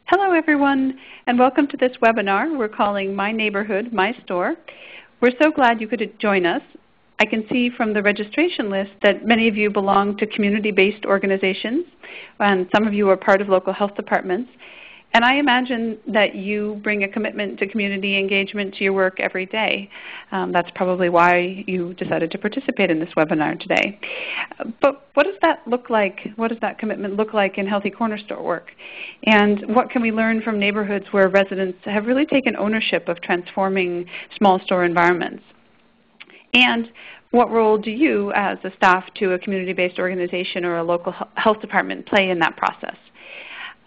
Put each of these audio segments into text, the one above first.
Hello everyone, and welcome to this webinar we're calling My Neighborhood, My Store. We're so glad you could join us. I can see from the registration list that many of you belong to community-based organizations, and some of you are part of local health departments. And I imagine that you bring a commitment to community engagement to your work every day. That's probably why you decided to participate in this webinar today. But what does that look like? What does that commitment look like in Healthy Corner Store work? And what can we learn from neighborhoods where residents have really taken ownership of transforming small store environments? And what role do you, as a staff to a community-based organization or a local health department, play in that process?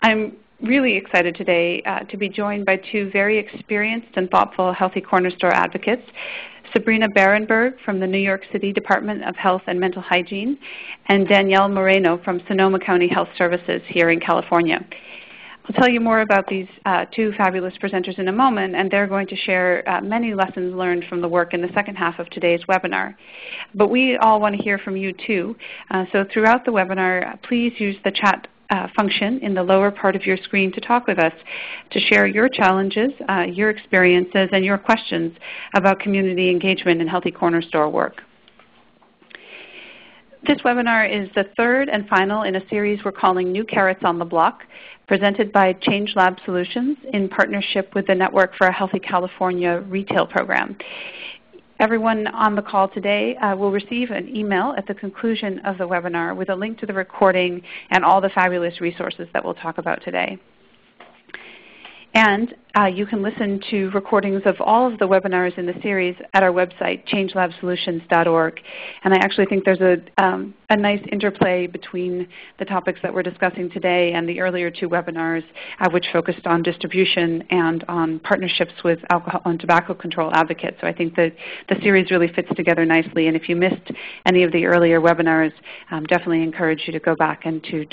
I'm really excited today to be joined by two very experienced and thoughtful Healthy Corner Store advocates, Sabrina Barenberg from the New York City Department of Health and Mental Hygiene, and Danielle Moreno from Sonoma County Health Services here in California. I'll tell you more about these two fabulous presenters in a moment, and they're going to share many lessons learned from the work in the second half of today's webinar. But we all want to hear from you too. So throughout the webinar, please use the chat function in the lower part of your screen to talk with us, to share your challenges, your experiences, and your questions about community engagement in Healthy Corner Store work. This webinar is the third and final in a series we're calling New Carrots on the Block, presented by Change Lab Solutions in partnership with the Network for a Healthy California retail program. Everyone on the call today will receive an email at the conclusion of the webinar with a link to the recording and all the fabulous resources that we'll talk about today. And you can listen to recordings of all of the webinars in the series at our website, changelabsolutions.org. And I actually think there's a nice interplay between the topics that we're discussing today and the earlier two webinars, which focused on distribution and on partnerships with alcohol and tobacco control advocates. So I think that the series really fits together nicely. And if you missed any of the earlier webinars, definitely encourage you to go back and to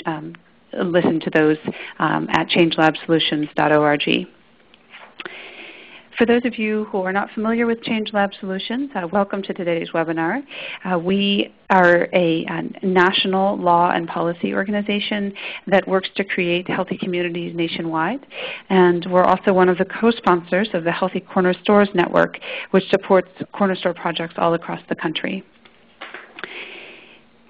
listen to those at changelabsolutions.org. For those of you who are not familiar with Change Lab Solutions, welcome to today's webinar. We are a national law and policy organization that works to create healthy communities nationwide. And we're also one of the co-sponsors of the Healthy Corner Stores Network, which supports corner store projects all across the country.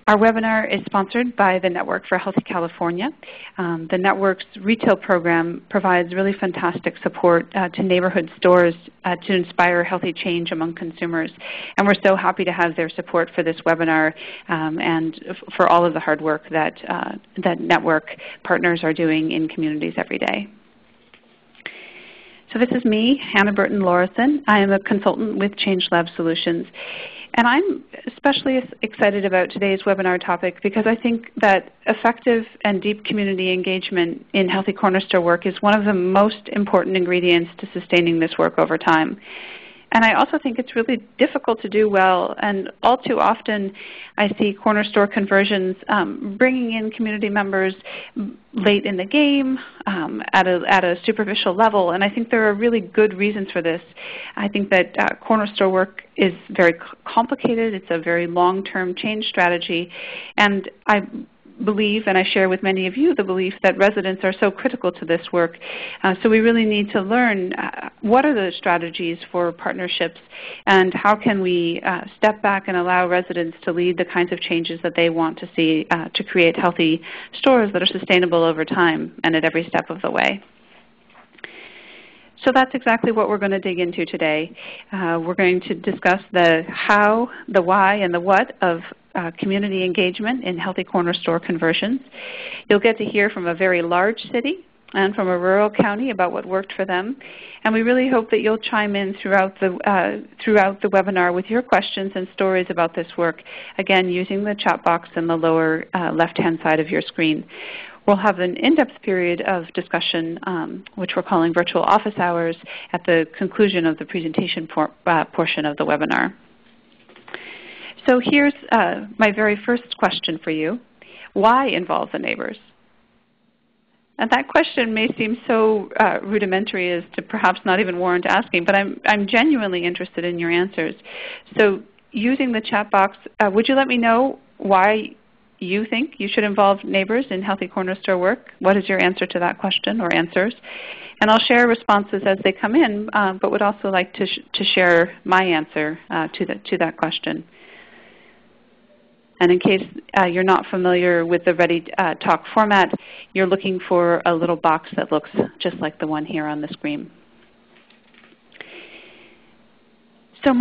Our webinar is sponsored by the Network for Healthy California. The network's retail program provides really fantastic support to neighborhood stores to inspire healthy change among consumers. And we're so happy to have their support for this webinar and for all of the hard work that network partners are doing in communities every day. So this is me, Hannah Burton-Lorison. I am a consultant with Change Lab Solutions. And I'm especially excited about today's webinar topic because I think that effective and deep community engagement in Healthy Corner Store work is one of the most important ingredients to sustaining this work over time. And I also think it's really difficult to do well, and all too often I see corner store conversions bringing in community members late in the game at a superficial level, and I think there are really good reasons for this. I think that corner store work is very complicated. It's a very long-term change strategy, and I believe, and I share with many of you the belief that residents are so critical to this work. So we really need to learn what are the strategies for partnerships and how can we step back and allow residents to lead the kinds of changes that they want to see to create healthy stores that are sustainable over time and at every step of the way. So that's exactly what we're going to dig into today. We're going to discuss the how, the why, and the what of community engagement in Healthy Corner Store conversions. You'll get to hear from a very large city and from a rural county about what worked for them. And we really hope that you'll chime in throughout the webinar with your questions and stories about this work, again, using the chat box in the lower left-hand side of your screen. We'll have an in-depth period of discussion, which we're calling virtual office hours, at the conclusion of the presentation portion of the webinar. So here's my very first question for you. Why involve the neighbors? And that question may seem so rudimentary as to perhaps not even warrant asking, but I'm genuinely interested in your answers. So using the chat box, would you let me know why you think you should involve neighbors in Healthy Corner Store work. What is your answer to that question, or answers? And I'll share responses as they come in, but would also like to share my answer to that question. And in case you're not familiar with the Ready Talk format, you're looking for a little box that looks just like the one here on the screen. So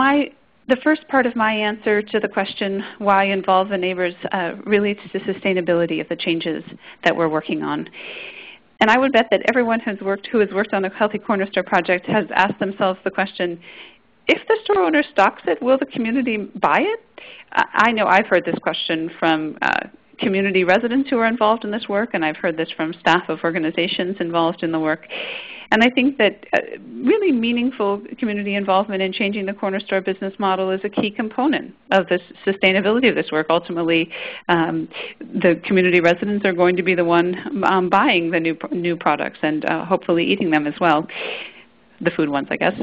the first part of my answer to the question, why involve the neighbors, relates to sustainability of the changes that we're working on. And I would bet that everyone who has worked on the Healthy Corner Store project has asked themselves the question, if the store owner stocks it, will the community buy it? I know I've heard this question from community residents who are involved in this work, and I've heard this from staff of organizations involved in the work. And I think that really meaningful community involvement in changing the corner store business model is a key component of the sustainability of this work. Ultimately, the community residents are going to be the one buying the new products and hopefully eating them as well. The food ones, I guess.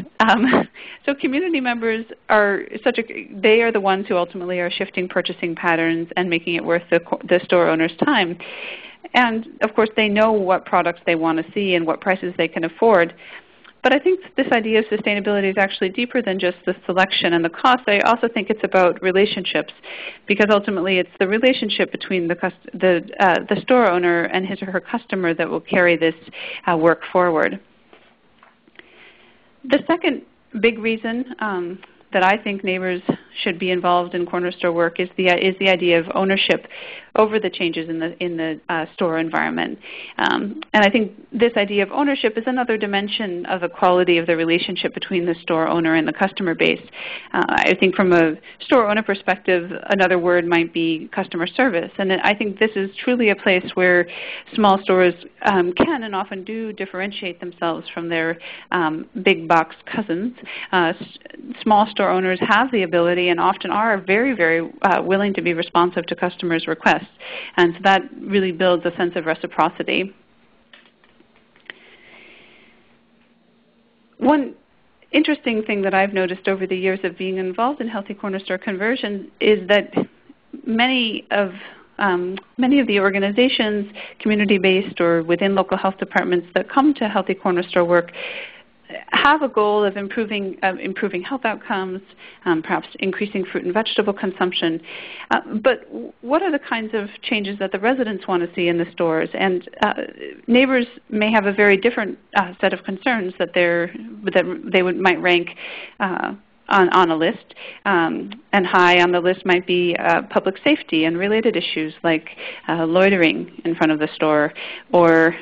So community members they are the ones who ultimately are shifting purchasing patterns and making it worth the store owner's time. And of course, they know what products they want to see and what prices they can afford. But I think this idea of sustainability is actually deeper than just the selection and the cost. I also think it's about relationships, because ultimately it's the relationship between the store owner and his or her customer that will carry this work forward. The second big reason that I think neighbors should be involved in corner store work is the idea of ownership over the changes in the store environment. And I think this idea of ownership is another dimension of the quality of the relationship between the store owner and the customer base. I think from a store owner perspective, another word might be customer service. And I think this is truly a place where small stores can and often do differentiate themselves from their big box cousins. Small store owners have the ability and often are very, very willing to be responsive to customers' requests. And so that really builds a sense of reciprocity. One interesting thing that I've noticed over the years of being involved in Healthy Corner Store conversion is that many of the organizations, community-based or within local health departments that come to Healthy Corner Store work have a goal of improving health outcomes, perhaps increasing fruit and vegetable consumption. But what are the kinds of changes that the residents want to see in the stores? And neighbors may have a very different set of concerns that they might rank on a list. And high on the list might be public safety and related issues like loitering in front of the store or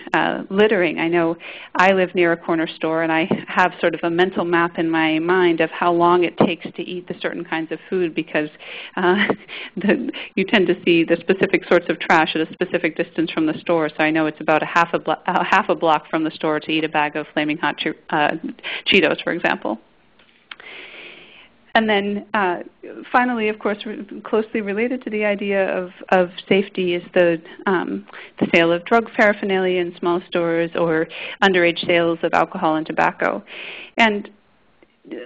littering. I know I live near a corner store, and I have sort of a mental map in my mind of how long it takes to eat the certain kinds of food, because you tend to see the specific sorts of trash at a specific distance from the store. So I know it's about half a block from the store to eat a bag of Flaming Hot Cheetos, for example. And then finally, of course, closely related to the idea of safety is the sale of drug paraphernalia in small stores or underage sales of alcohol and tobacco. And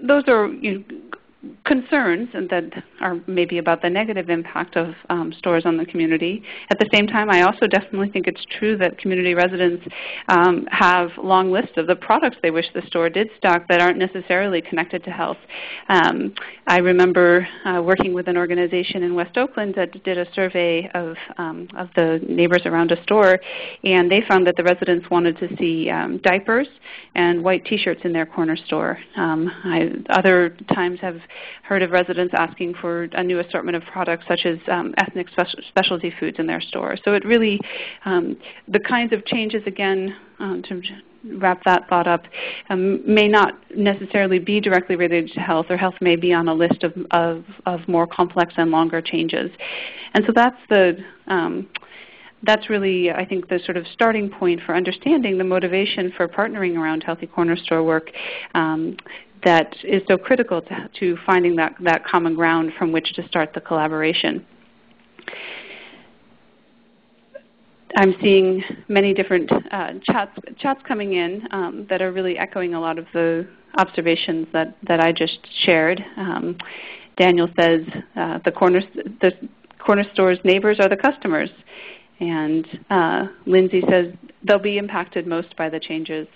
those are concerns and that are maybe about the negative impact of stores on the community. At the same time, I also definitely think it's true that community residents have long lists of the products they wish the store did stock that aren't necessarily connected to health. I remember working with an organization in West Oakland that did a survey of the neighbors around a store, and they found that the residents wanted to see diapers and white T-shirts in their corner store. Other times have heard of residents asking for a new assortment of products such as ethnic specialty foods in their store. So it really, the kinds of changes, again, to wrap that thought up, may not necessarily be directly related to health, or health may be on a list of more complex and longer changes. And so that's really, I think, the sort of starting point for understanding the motivation for partnering around Healthy Corner Store work that is so critical to finding that common ground from which to start the collaboration. I'm seeing many different chats coming in that are really echoing a lot of the observations that I just shared. Daniel says the corner store's neighbors are the customers. And Lindsay says they'll be impacted most by the changes.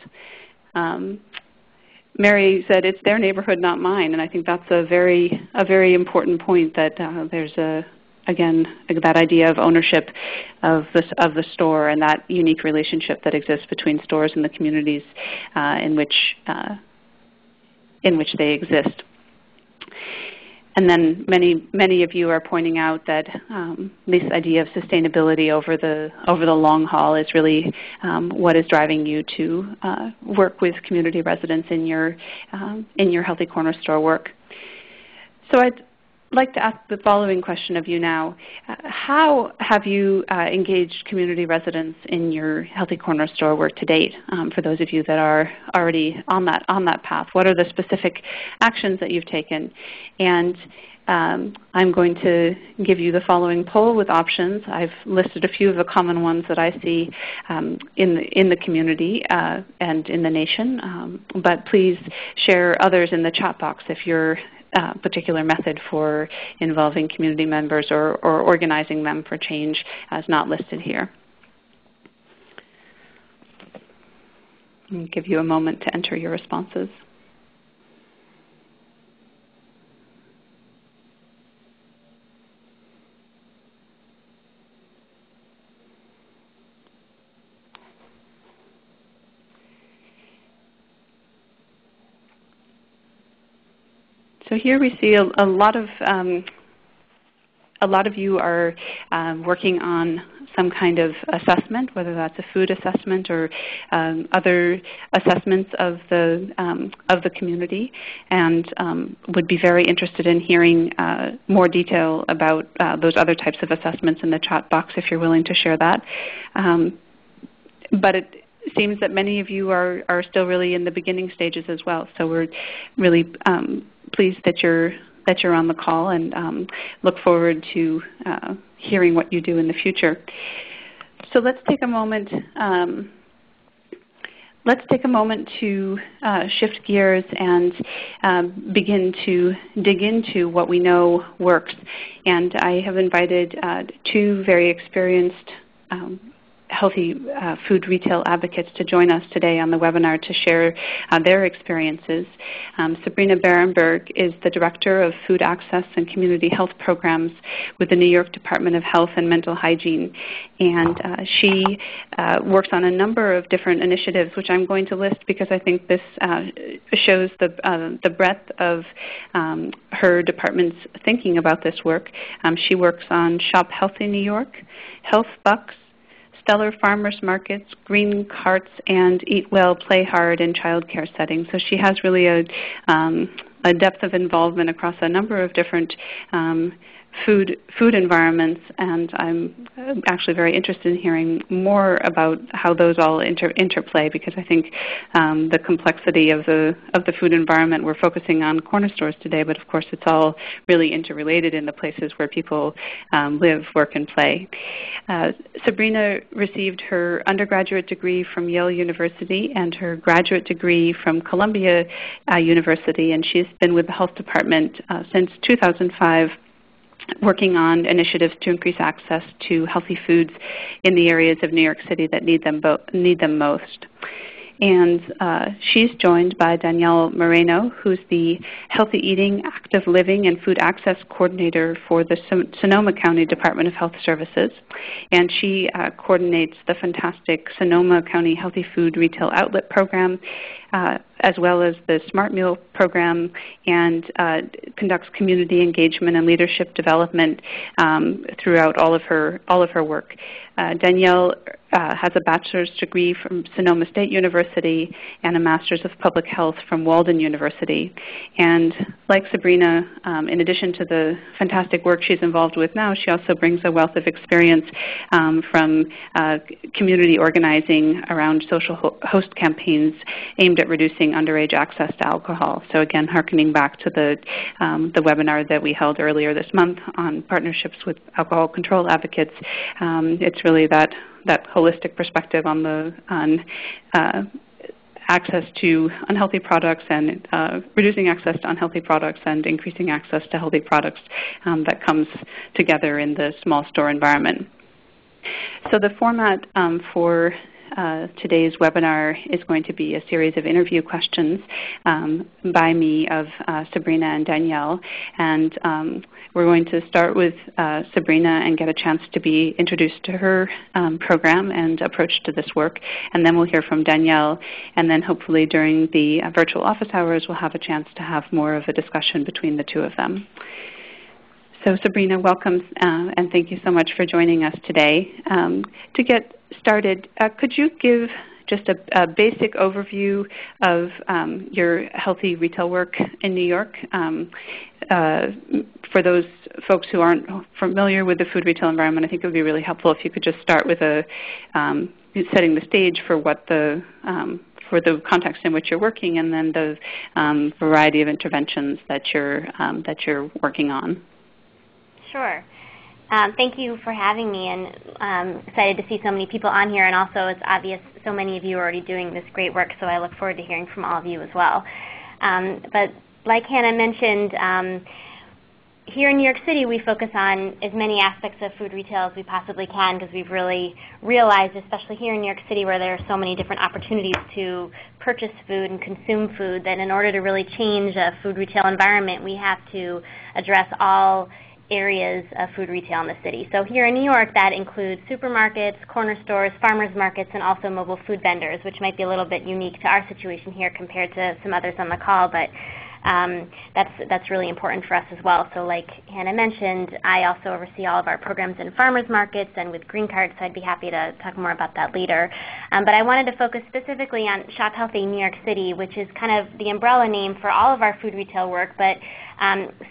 Mary said it's their neighborhood, not mine, and I think that's a very important point, that there's again that idea of ownership of the store and that unique relationship that exists between stores and the communities in which they exist. And then many of you are pointing out that this idea of sustainability over the long haul is really what is driving you to work with community residents in your Healthy Corner Store work. So I'd like to ask the following question of you now. How have you engaged community residents in your Healthy Corner Store work to date? For those of you that are already on that path, what are the specific actions that you've taken? And I'm going to give you the following poll with options. I've listed a few of the common ones that I see in the community and in the nation, but please share others in the chat box if your particular method for involving community members or organizing them for change is not listed here. I'll give you a moment to enter your responses. So here we see a lot of you are working on some kind of assessment, whether that's a food assessment or other assessments of the community, and would be very interested in hearing more detail about those other types of assessments in the chat box if you're willing to share that. But it seems that many of you are still really in the beginning stages as well. So we're really pleased that you're on the call, and look forward to hearing what you do in the future. So let's take a moment. Let's take a moment to shift gears and begin to dig into what we know works. And I have invited two very experienced healthy food retail advocates to join us today on the webinar to share their experiences. Sabrina Berenberg is the Director of Food Access and Community Health Programs with the New York Department of Health and Mental Hygiene. And she works on a number of different initiatives, which I'm going to list because I think this shows the breadth of her department's thinking about this work. She works on Shop Healthy New York, Health Bucks, Stellar Farmers Markets, Green Carts, and Eat Well, Play Hard in child care settings. So she has really a depth of involvement across a number of different food environments, and I'm actually very interested in hearing more about how those all interplay, because I think the complexity of the food environment, we're focusing on corner stores today, but of course it's all really interrelated in the places where people live, work, and play. Sabrina received her undergraduate degree from Yale University and her graduate degree from Columbia University, and she's been with the Health Department since 2005, working on initiatives to increase access to healthy foods in the areas of New York City that need them most. And she's joined by Danielle Moreno, who's the Healthy Eating, Active Living, and Food Access Coordinator for the Sonoma County Department of Health Services. And she coordinates the fantastic Sonoma County Healthy Food Retail Outlet Program, as well as the Smart Meal Program, and conducts community engagement and leadership development throughout all of her work. Danielle has a bachelor's degree from Sonoma State University and a master's of public health from Walden University. And like Sabrina, in addition to the fantastic work she's involved with now, she also brings a wealth of experience from community organizing around social host campaigns aimed at reducing underage access to alcohol. So again, hearkening back to the webinar that we held earlier this month on partnerships with alcohol control advocates, it's really that holistic perspective on access to unhealthy products and reducing access to unhealthy products and increasing access to healthy products that comes together in the small store environment. So the format for today's webinar is going to be a series of interview questions by me of Sabrina and Danielle. And we're going to start with Sabrina and get a chance to be introduced to her program and approach to this work. And then we'll hear from Danielle. And then hopefully during the virtual office hours, we'll have a chance to have more of a discussion between the two of them. So Sabrina, welcome, and thank you so much for joining us today. To get started, could you give just a basic overview of your healthy retail work in New York? For those folks who aren't familiar with the food retail environment, I think it would be really helpful if you could just start with setting the stage for what for the context in which you're working, and then the variety of interventions that you're working on. Sure. Thank you for having me, and I'm excited to see so many people on here, and also it's obvious so many of you are already doing this great work, so I look forward to hearing from all of you as well. But like Hannah mentioned, here in New York City we focus on as many aspects of food retail as we possibly can, because we've really realized, especially here in New York City where there are so many different opportunities to purchase food and consume food, that in order to really change a food retail environment we have to address all areas of food retail in the city. So here in New York, that includes supermarkets, corner stores, farmers markets, and also mobile food vendors, which might be a little bit unique to our situation here compared to some others on the call, but that's really important for us as well. So like Hannah mentioned, I also oversee all of our programs in farmers markets and with green cards, so I'd be happy to talk more about that later. But I wanted to focus specifically on Shop Healthy New York City, which is kind of the umbrella name for all of our food retail work, but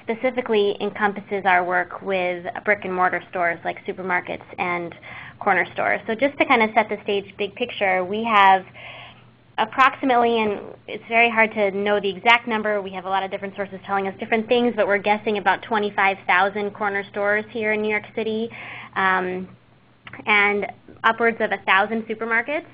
specifically encompasses our work with brick and mortar stores like supermarkets and corner stores. So just to kind of set the stage big picture, we have approximately, and it's very hard to know the exact number, we have a lot of different sources telling us different things, but we're guessing about 25,000 corner stores here in New York City, and upwards of 1,000 supermarkets.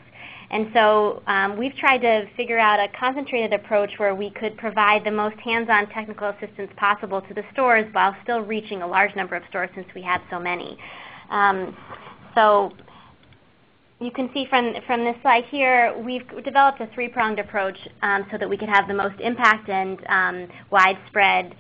And so we've tried to figure out a concentrated approach where we could provide the most hands-on technical assistance possible to the stores while still reaching a large number of stores since we have so many. So you can see from this slide here, we've developed a three-pronged approach so that we could have the most impact and widespread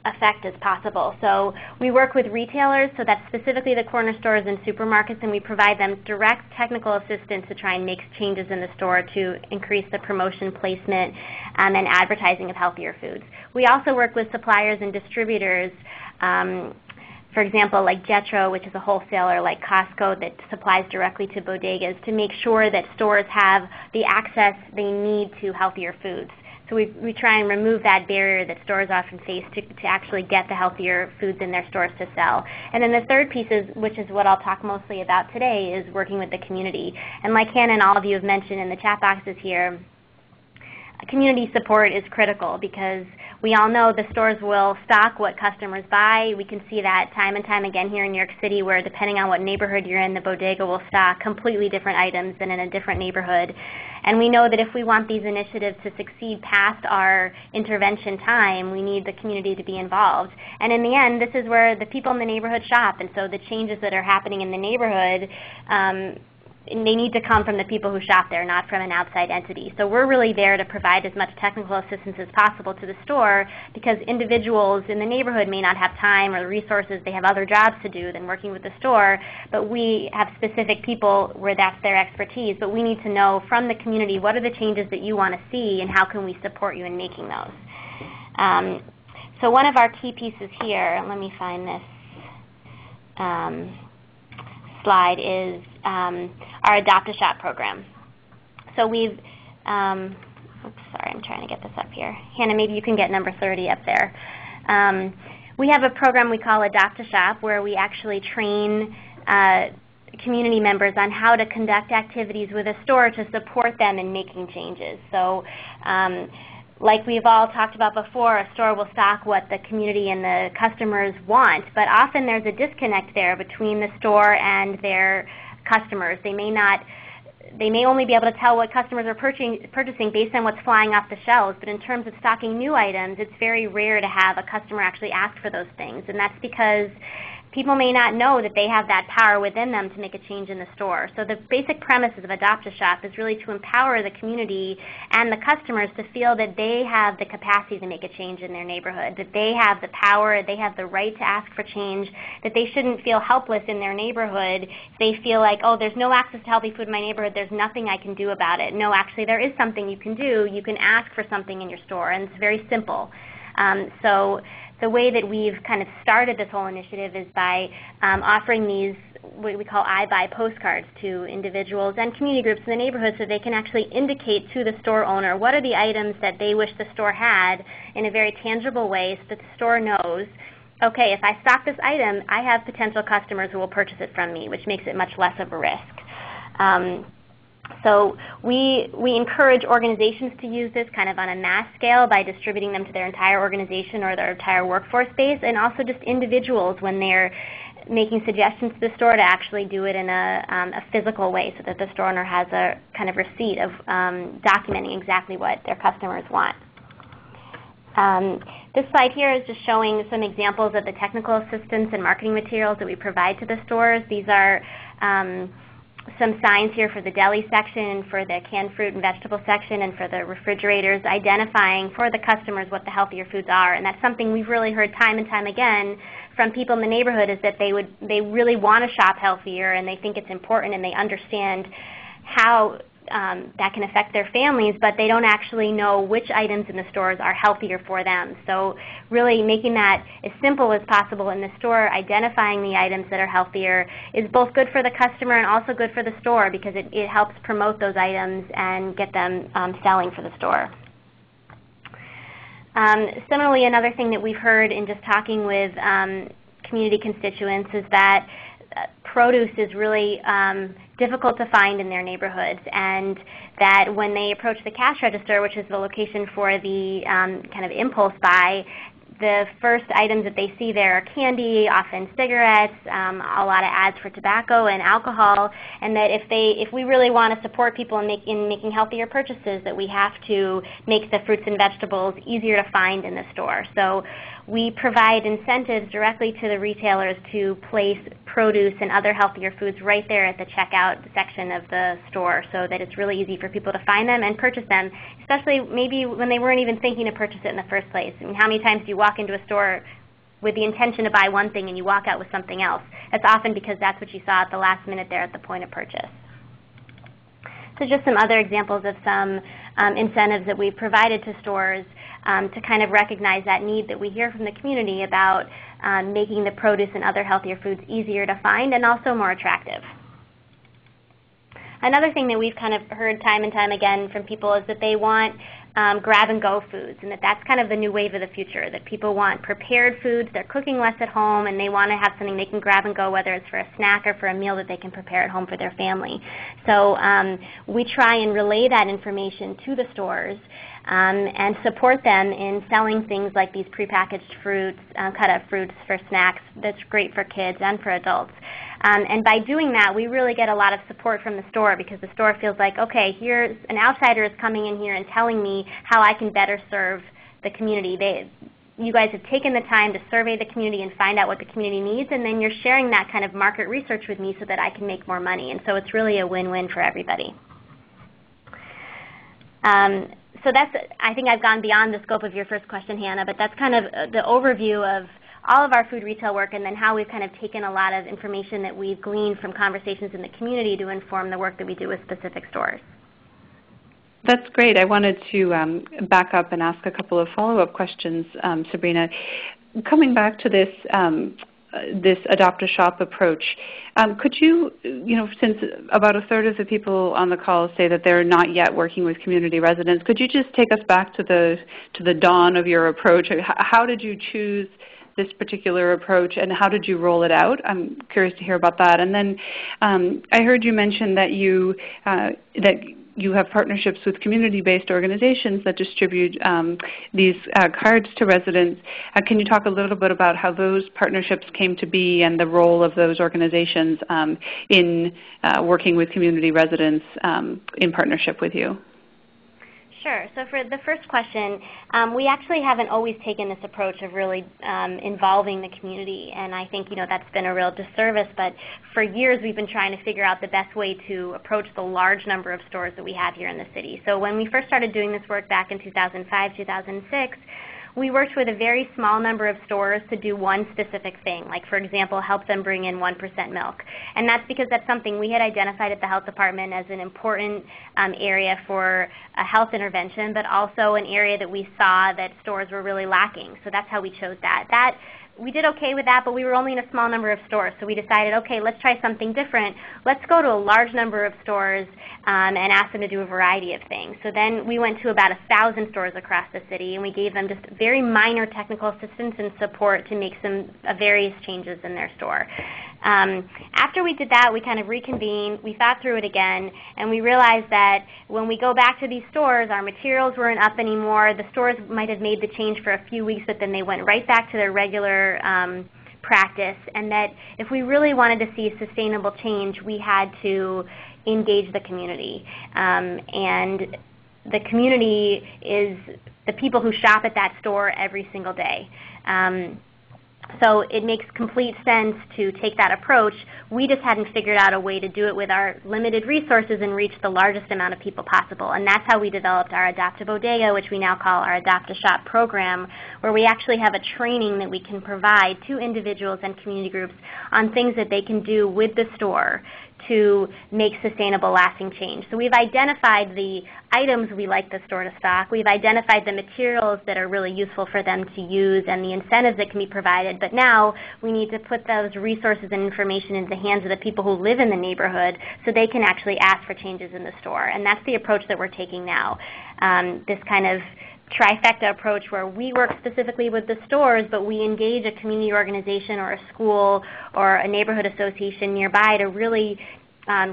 effect as possible. So we work with retailers, so that's specifically the corner stores and supermarkets, and we provide them direct technical assistance to try and make changes in the store to increase the promotion, placement, and advertising of healthier foods. We also work with suppliers and distributors, for example, like Jetro, which is a wholesaler like Costco that supplies directly to bodegas, to make sure that stores have the access they need to healthier foods. So we try and remove that barrier that stores often face to actually get the healthier foods in their stores to sell. And then the third piece, which is what I'll talk mostly about today, is working with the community. And like Hannah and all of you have mentioned in the chat boxes here, community support is critical because we all know the stores will stock what customers buy. We can see that time and time again here in New York City, where depending on what neighborhood you're in, the bodega will stock completely different items than in a different neighborhood. And we know that if we want these initiatives to succeed past our intervention time, we need the community to be involved. And in the end, this is where the people in the neighborhood shop, and so the changes that are happening in the neighborhood, they need to come from the people who shop there, not from an outside entity. So we're really there to provide as much technical assistance as possible to the store, because individuals in the neighborhood may not have time or resources, they have other jobs to do than working with the store, but we have specific people where that's their expertise. But we need to know from the community, what are the changes that you want to see and how can we support you in making those. So one of our key pieces here, let me find this slide, is our Adopt a Shop program. So we've, oops, sorry, I'm trying to get this up here. Hannah, maybe you can get number 30 up there. We have a program we call Adopt a Shop, where we actually train community members on how to conduct activities with a store to support them in making changes. So like we've all talked about before, a store will stock what the community and the customers want, but often there's a disconnect there between the store and their customers. They may not they may only be able to tell what customers are purchasing based on what's flying off the shelves, but in terms of stocking new items, it's very rare to have a customer actually ask for those things. And that's because people may not know that they have that power within them to make a change in the store. So the basic premises of Adopt a Shop is really to empower the community and the customers to feel that they have the capacity to make a change in their neighborhood, that they have the power, they have the right to ask for change, that they shouldn't feel helpless in their neighborhood. They feel like, oh, there's no access to healthy food in my neighborhood, there's nothing I can do about it. No, actually there is something you can do. You can ask for something in your store, and it's very simple. So the way that we've kind of started this whole initiative is by offering these what we call I Buy postcards to individuals and community groups in the neighborhood so they can actually indicate to the store owner what are the items that they wish the store had in a very tangible way so that the store knows, okay, if I stock this item, I have potential customers who will purchase it from me, which makes it much less of a risk. So we encourage organizations to use this kind of on a mass scale by distributing them to their entire organization or their entire workforce base, and also just individuals when they're making suggestions to the store to actually do it in a physical way so that the store owner has a kind of receipt of documenting exactly what their customers want. This slide here is just showing some examples of the technical assistance and marketing materials that we provide to the stores. These are some signs here for the deli section, for the canned fruit and vegetable section, and for the refrigerators, identifying for the customers what the healthier foods are. And that's something we've really heard time and time again from people in the neighborhood, is that they really want to shop healthier, and they think it's important, and they understand how that can affect their families, but they don't actually know which items in the stores are healthier for them. So really making that as simple as possible in the store, identifying the items that are healthier, is both good for the customer and also good for the store, because it helps promote those items and get them selling for the store. Similarly, another thing that we've heard in just talking with community constituents is that produce is really difficult to find in their neighborhoods, and that when they approach the cash register, which is the location for the kind of impulse buy, the first items that they see there are candy, often cigarettes, a lot of ads for tobacco and alcohol, and that if we really want to support people in making healthier purchases, that we have to make the fruits and vegetables easier to find in the store. So we provide incentives directly to the retailers to place produce and other healthier foods right there at the checkout section of the store, so that it's really easy for people to find them and purchase them, especially maybe when they weren't even thinking to purchase it in the first place. I mean, how many times do you walk into a store with the intention to buy one thing and you walk out with something else? That's often because that's what you saw at the last minute there at the point of purchase. So just some other examples of some incentives that we've provided to stores to kind of recognize that need that we hear from the community about making the produce and other healthier foods easier to find and also more attractive. Another thing that we've kind of heard time and time again from people is that they want grab-and-go foods, and that's kind of the new wave of the future, that people want prepared foods, they're cooking less at home, and they want to have something they can grab and go, whether it's for a snack or for a meal that they can prepare at home for their family. So we try and relay that information to the stores and support them in selling things like these prepackaged fruits, cut-up fruits for snacks that's great for kids and for adults. And by doing that, we really get a lot of support from the store, because the store feels like, okay, here's an outsider is coming in here and telling me how I can better serve the community. You guys have taken the time to survey the community and find out what the community needs, and then you're sharing that kind of market research with me so that I can make more money. And so it's really a win-win for everybody. So that's, I think I've gone beyond the scope of your first question, Hannah, but that's kind of the overview of all of our food retail work, and then how we've kind of taken a lot of information that we've gleaned from conversations in the community to inform the work that we do with specific stores. That's great. I wanted to back up and ask a couple of follow-up questions, Sabrina. Coming back to this this Adopt a Shop approach, could you, since about a third of the people on the call say that they're not yet working with community residents, could you just take us back to the dawn of your approach? How did you choose this particular approach, and how did you roll it out? I'm curious to hear about that. And then I heard you mention that you have partnerships with community-based organizations that distribute these cards to residents. Can you talk a little bit about how those partnerships came to be and the role of those organizations in working with community residents in partnership with you? Sure. So for the first question, we actually haven't always taken this approach of really involving the community, and I think that's been a real disservice. But for years, we've been trying to figure out the best way to approach the large number of stores that we have here in the city. So when we first started doing this work back in 2005, 2006, we worked with a very small number of stores to do one specific thing, like, for example, help them bring in 1% milk. And that's because that's something we had identified at the health department as an important area for a health intervention, but also an area that we saw that stores were really lacking. So that's how we chose that. We did okay with that, but we were only in a small number of stores. So we decided, okay, let's try something different. Let's go to a large number of stores and ask them to do a variety of things. So then we went to about 1,000 stores across the city, and we gave them just very minor technical assistance and support to make some various changes in their store. After we did that, we kind of reconvened, we thought through it again, and we realized that when we go back to these stores, our materials weren't up anymore. The stores might have made the change for a few weeks, but then they went right back to their regular practice, and that if we really wanted to see sustainable change, we had to engage the community. And the community is the people who shop at that store every single day. So it makes complete sense to take that approach. We just hadn't figured out a way to do it with our limited resources and reach the largest amount of people possible. And that's how we developed our Adopt a Bodega, which we now call our Adopt a Shop program, where we actually have a training that we can provide to individuals and community groups on things that they can do with the store to make sustainable, lasting change. So we've identified the items we like the store to stock. We've identified the materials that are really useful for them to use and the incentives that can be provided. But now we need to put those resources and information into the hands of the people who live in the neighborhood so they can actually ask for changes in the store. And that's the approach that we're taking now. This kind of trifecta approach where we work specifically with the stores, but we engage a community organization or a school or a neighborhood association nearby to really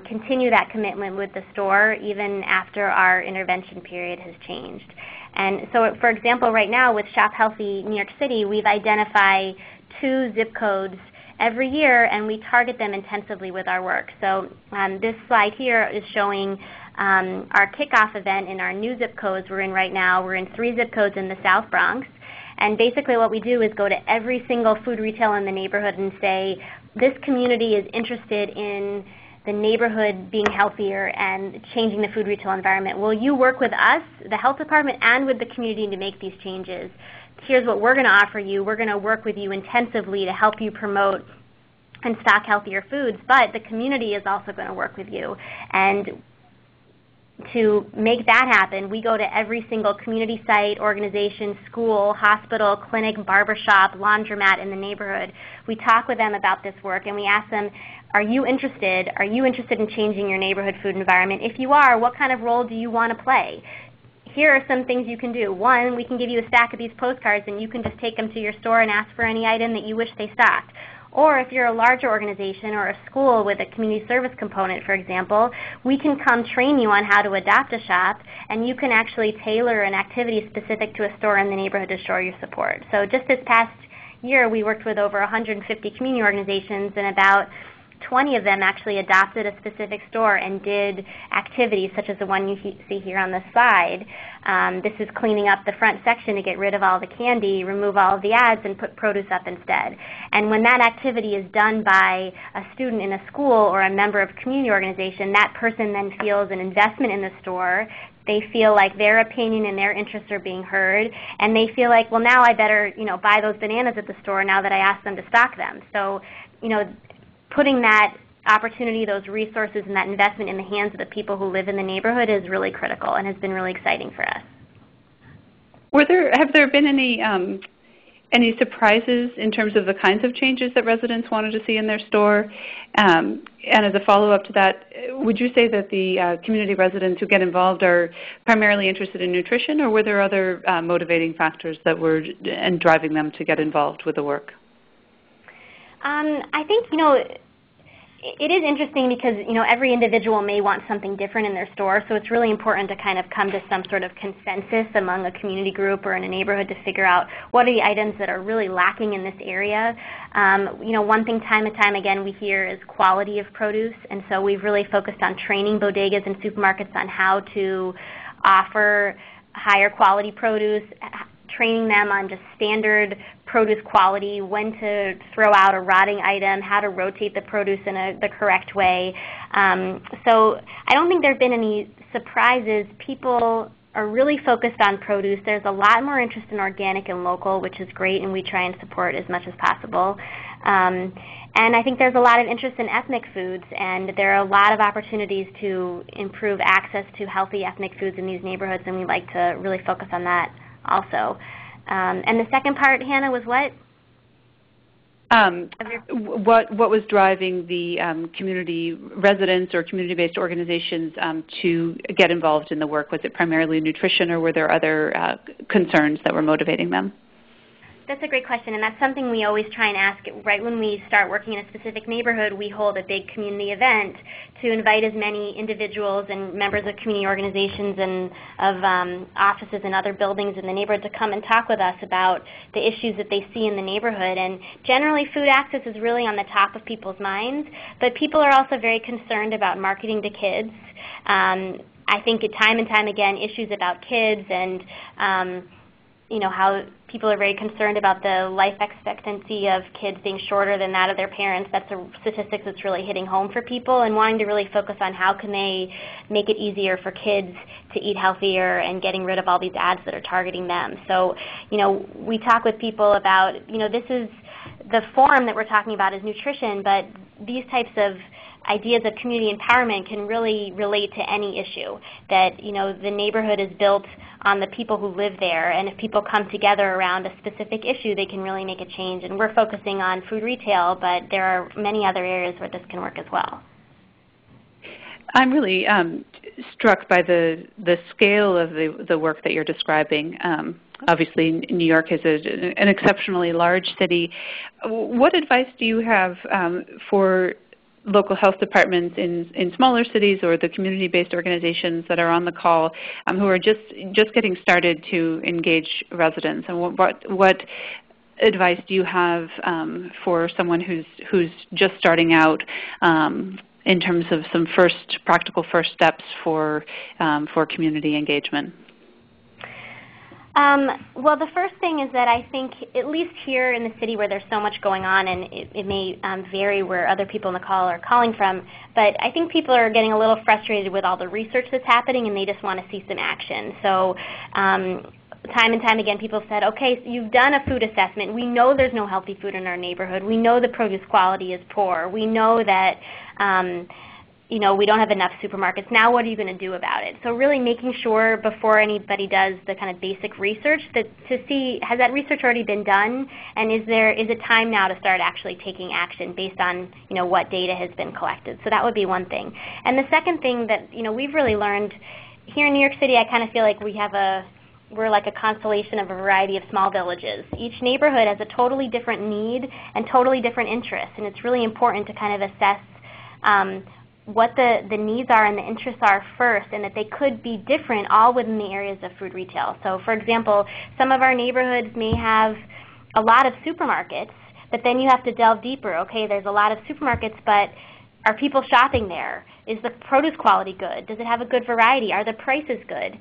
continue that commitment with the store even after our intervention period has changed. And so, for example, right now with Shop Healthy New York City, we've identified 2 zip codes every year, and we target them intensively with our work. So this slide here is showing our kickoff event in our new zip codes we're in right now. We're in 3 zip codes in the South Bronx. And basically what we do is go to every single food retailer in the neighborhood and say, this community is interested in the neighborhood being healthier and changing the food retail environment. Will you work with us, the health department, and with the community to make these changes? Here's what we're going to offer you. We're going to work with you intensively to help you promote and stock healthier foods, but the community is also going to work with you. And to make that happen, we go to every single community site, organization, school, hospital, clinic, barbershop, laundromat in the neighborhood. We talk with them about this work, and we ask them, are you interested? Are you interested in changing your neighborhood food environment? If you are, what kind of role do you want to play? Here are some things you can do. 1, we can give you a stack of these postcards, and you can just take them to your store and ask for any item that you wish they stocked. Or if you're a larger organization or a school with a community service component, for example, we can come train you on how to adopt a shop, and you can actually tailor an activity specific to a store in the neighborhood to show your support. So just this past year, we worked with over 150 community organizations, and about 20 of them actually adopted a specific store and did activities such as the one you see here on the slide. This is cleaning up the front section to get rid of all the candy, remove all of the ads, and put produce up instead. And when that activity is done by a student in a school or a member of a community organization, that person then feels an investment in the store. They feel like their opinion and their interests are being heard, and they feel like, well, now I better, buy those bananas at the store now that I asked them to stock them. So, putting that opportunity, those resources, and that investment in the hands of the people who live in the neighborhood is really critical and has been really exciting for us. Have there been any surprises in terms of the kinds of changes that residents wanted to see in their store? And as a follow-up to that, would you say that the community residents who get involved are primarily interested in nutrition, or were there other motivating factors that were driving them to get involved with the work? I think, It is interesting because every individual may want something different in their store, so it's really important to kind of come to some sort of consensus among a community group or in a neighborhood to figure out what are the items that are really lacking in this area. One thing time and time again we hear is quality of produce, and so we've really focused on training bodegas and supermarkets on how to offer higher quality produce, training them on just standard produce quality, when to throw out a rotting item, how to rotate the produce in the correct way. So I don't think there have been any surprises. People are really focused on produce. There's a lot more interest in organic and local, which is great, and we try and support as much as possible. And I think there's a lot of interest in ethnic foods, and there are a lot of opportunities to improve access to healthy ethnic foods in these neighborhoods, and we like to really focus on that also. And the second part, Hannah, was what? What was driving the community residents or community-based organizations to get involved in the work? Was it primarily nutrition, or were there other concerns that were motivating them? That's a great question, and that's something we always try and ask. Right when we start working in a specific neighborhood, we hold a big community event to invite as many individuals and members of community organizations and of offices and other buildings in the neighborhood to come and talk with us about the issues that they see in the neighborhood. And generally, food access is really on the top of people's minds, but people are also very concerned about marketing to kids. I think time and time again, issues about kids and how people are very concerned about the life expectancy of kids being shorter than that of their parents. That's a statistic that's really hitting home for people, and wanting to really focus on how can they make it easier for kids to eat healthier and getting rid of all these ads that are targeting them. So, we talk with people about, this is the forum that we're talking about is nutrition, but these types of ideas of community empowerment can really relate to any issue. That the neighborhood is built on the people who live there, and if people come together around a specific issue, they can really make a change. And we're focusing on food retail, but there are many other areas where this can work as well. I'm really struck by the scale of the work that you're describing. Obviously, New York is an exceptionally large city. What advice do you have for local health departments in smaller cities, or the community-based organizations that are on the call who are just getting started to engage residents? And what advice do you have for someone who's just starting out in terms of some practical first steps for community engagement? Well, the first thing is that I think, at least here in the city where there's so much going on, and it may vary where other people on the call are calling from, but I think people are getting a little frustrated with all the research that's happening, and they just want to see some action. So time and time again, people said, okay, so you've done a food assessment. We know there's no healthy food in our neighborhood. We know the produce quality is poor. We know that we don't have enough supermarkets. Now what are you going to do about it? So really making sure before anybody does the kind of basic research to see, has that research already been done, and is it time now to start actually taking action based on what data has been collected? So that would be one thing. And the second thing that we've really learned here in New York City, I kind of feel like we're like a constellation of a variety of small villages. Each neighborhood has a totally different need and totally different interests, and it's really important to kind of assess what the needs are and the interests are first, and that they could be different all within the areas of food retail. So for example, some of our neighborhoods may have a lot of supermarkets, but then you have to delve deeper. Okay, there's a lot of supermarkets, but are people shopping there? Is the produce quality good? Does it have a good variety? Are the prices good?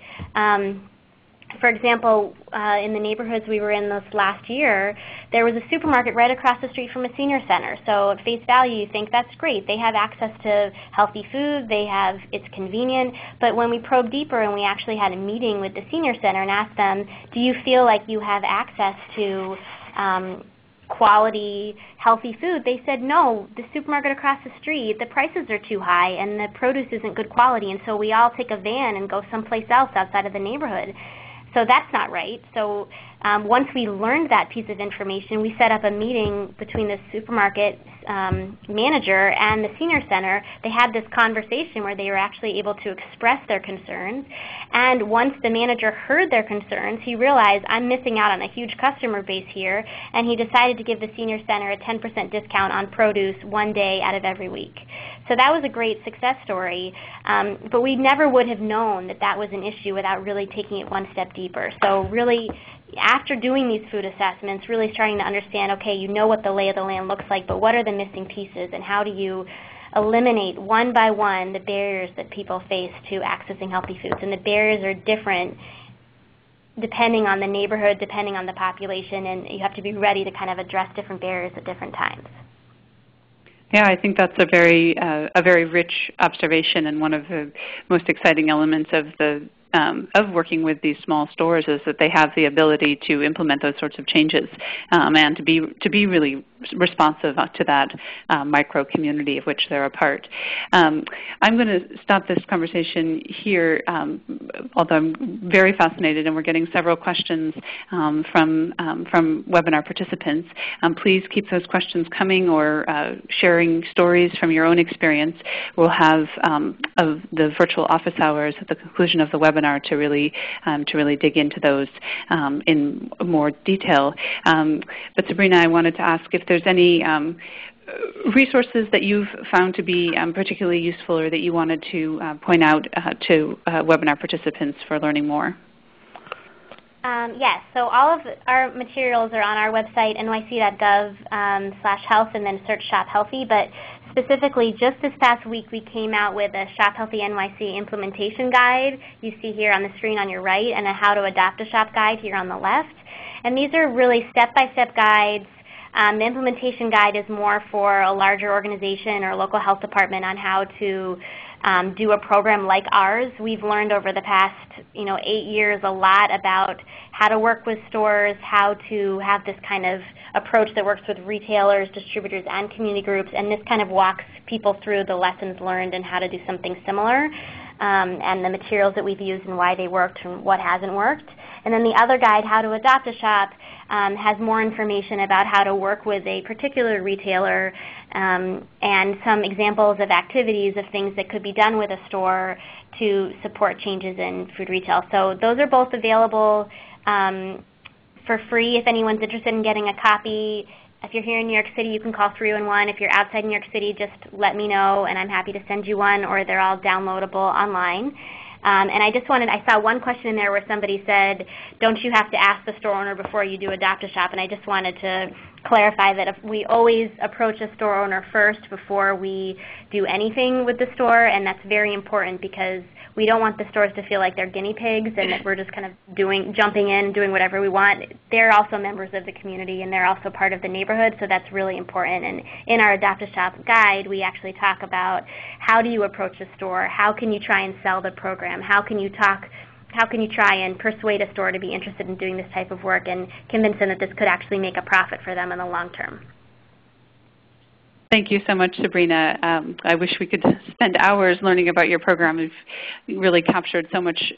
For example, in the neighborhoods we were in this last year, there was a supermarket right across the street from a senior center. So at face value, you think that's great. They have access to healthy food. It's convenient. But when we probed deeper and we actually had a meeting with the senior center and asked them, do you feel like you have access to quality, healthy food? They said, no, the supermarket across the street, the prices are too high and the produce isn't good quality. And so we all take a van and go someplace else outside of the neighborhood. So that's not right. So once we learned that piece of information, we set up a meeting between the supermarket manager and the senior center, they had this conversation where they were actually able to express their concerns. And once the manager heard their concerns, he realized, I'm missing out on a huge customer base here, and he decided to give the senior center a 10% discount on produce one day out of every week. So that was a great success story, but we never would have known that that was an issue without really taking it one step deeper. So really, after doing these food assessments, really starting to understand, okay, you know what the lay of the land looks like, but what are the missing pieces, and how do you eliminate one by one the barriers that people face to accessing healthy foods? And the barriers are different depending on the neighborhood, depending on the population, and you have to be ready to kind of address different barriers at different times. Yeah, I think that's a very rich observation, and one of the most exciting elements of working with these small stores is that they have the ability to implement those sorts of changes and to be really responsive to that micro community of which they're a part. I'm going to stop this conversation here, although I'm very fascinated, and we're getting several questions from webinar participants. Please keep those questions coming, or sharing stories from your own experience. We'll have of the virtual office hours at the conclusion of the webinar to really dig into those in more detail. But Sabrina, I wanted to ask if there's any resources that you've found to be particularly useful, or that you wanted to point out to webinar participants for learning more. Yes, so all of our materials are on our website, nyc.gov/health, and then search Shop Healthy. But specifically, just this past week, we came out with a Shop Healthy NYC implementation guide you see here on the screen on your right, and a How to Adopt a Shop guide here on the left. And these are really step-by-step guides. The implementation guide is more for a larger organization or local health department on how to do a program like ours. We've learned over the past 8 years a lot about how to work with stores, how to have this kind of approach that works with retailers, distributors, and community groups, and this kind of walks people through the lessons learned and how to do something similar, and the materials that we've used and why they worked and what hasn't worked. And then the other guide, How to Adopt a Shop, has more information about how to work with a particular retailer and some examples of activities of things that could be done with a store to support changes in food retail. So those are both available for free if anyone's interested in getting a copy. If you're here in New York City, you can call 311. If you're outside New York City, just let me know, and I'm happy to send you one, or they're all downloadable online. And I saw one question in there where somebody said, don't you have to ask the store owner before you do Adopt a Shop? And I just wanted to clarify that if we always approach a store owner first before we do anything with the store, and that's very important because we don't want the stores to feel like they're guinea pigs and that we're just kind of jumping in, doing whatever we want. They're also members of the community, and they're also part of the neighborhood, so that's really important. And in our Adopt a Shop guide, we actually talk about how do you approach a store, how can you try and sell the program, how can you try and persuade a store to be interested in doing this type of work and convince them that this could actually make a profit for them in the long term. Thank you so much, Sabrina. I wish we could spend hours learning about your program. You've really captured so much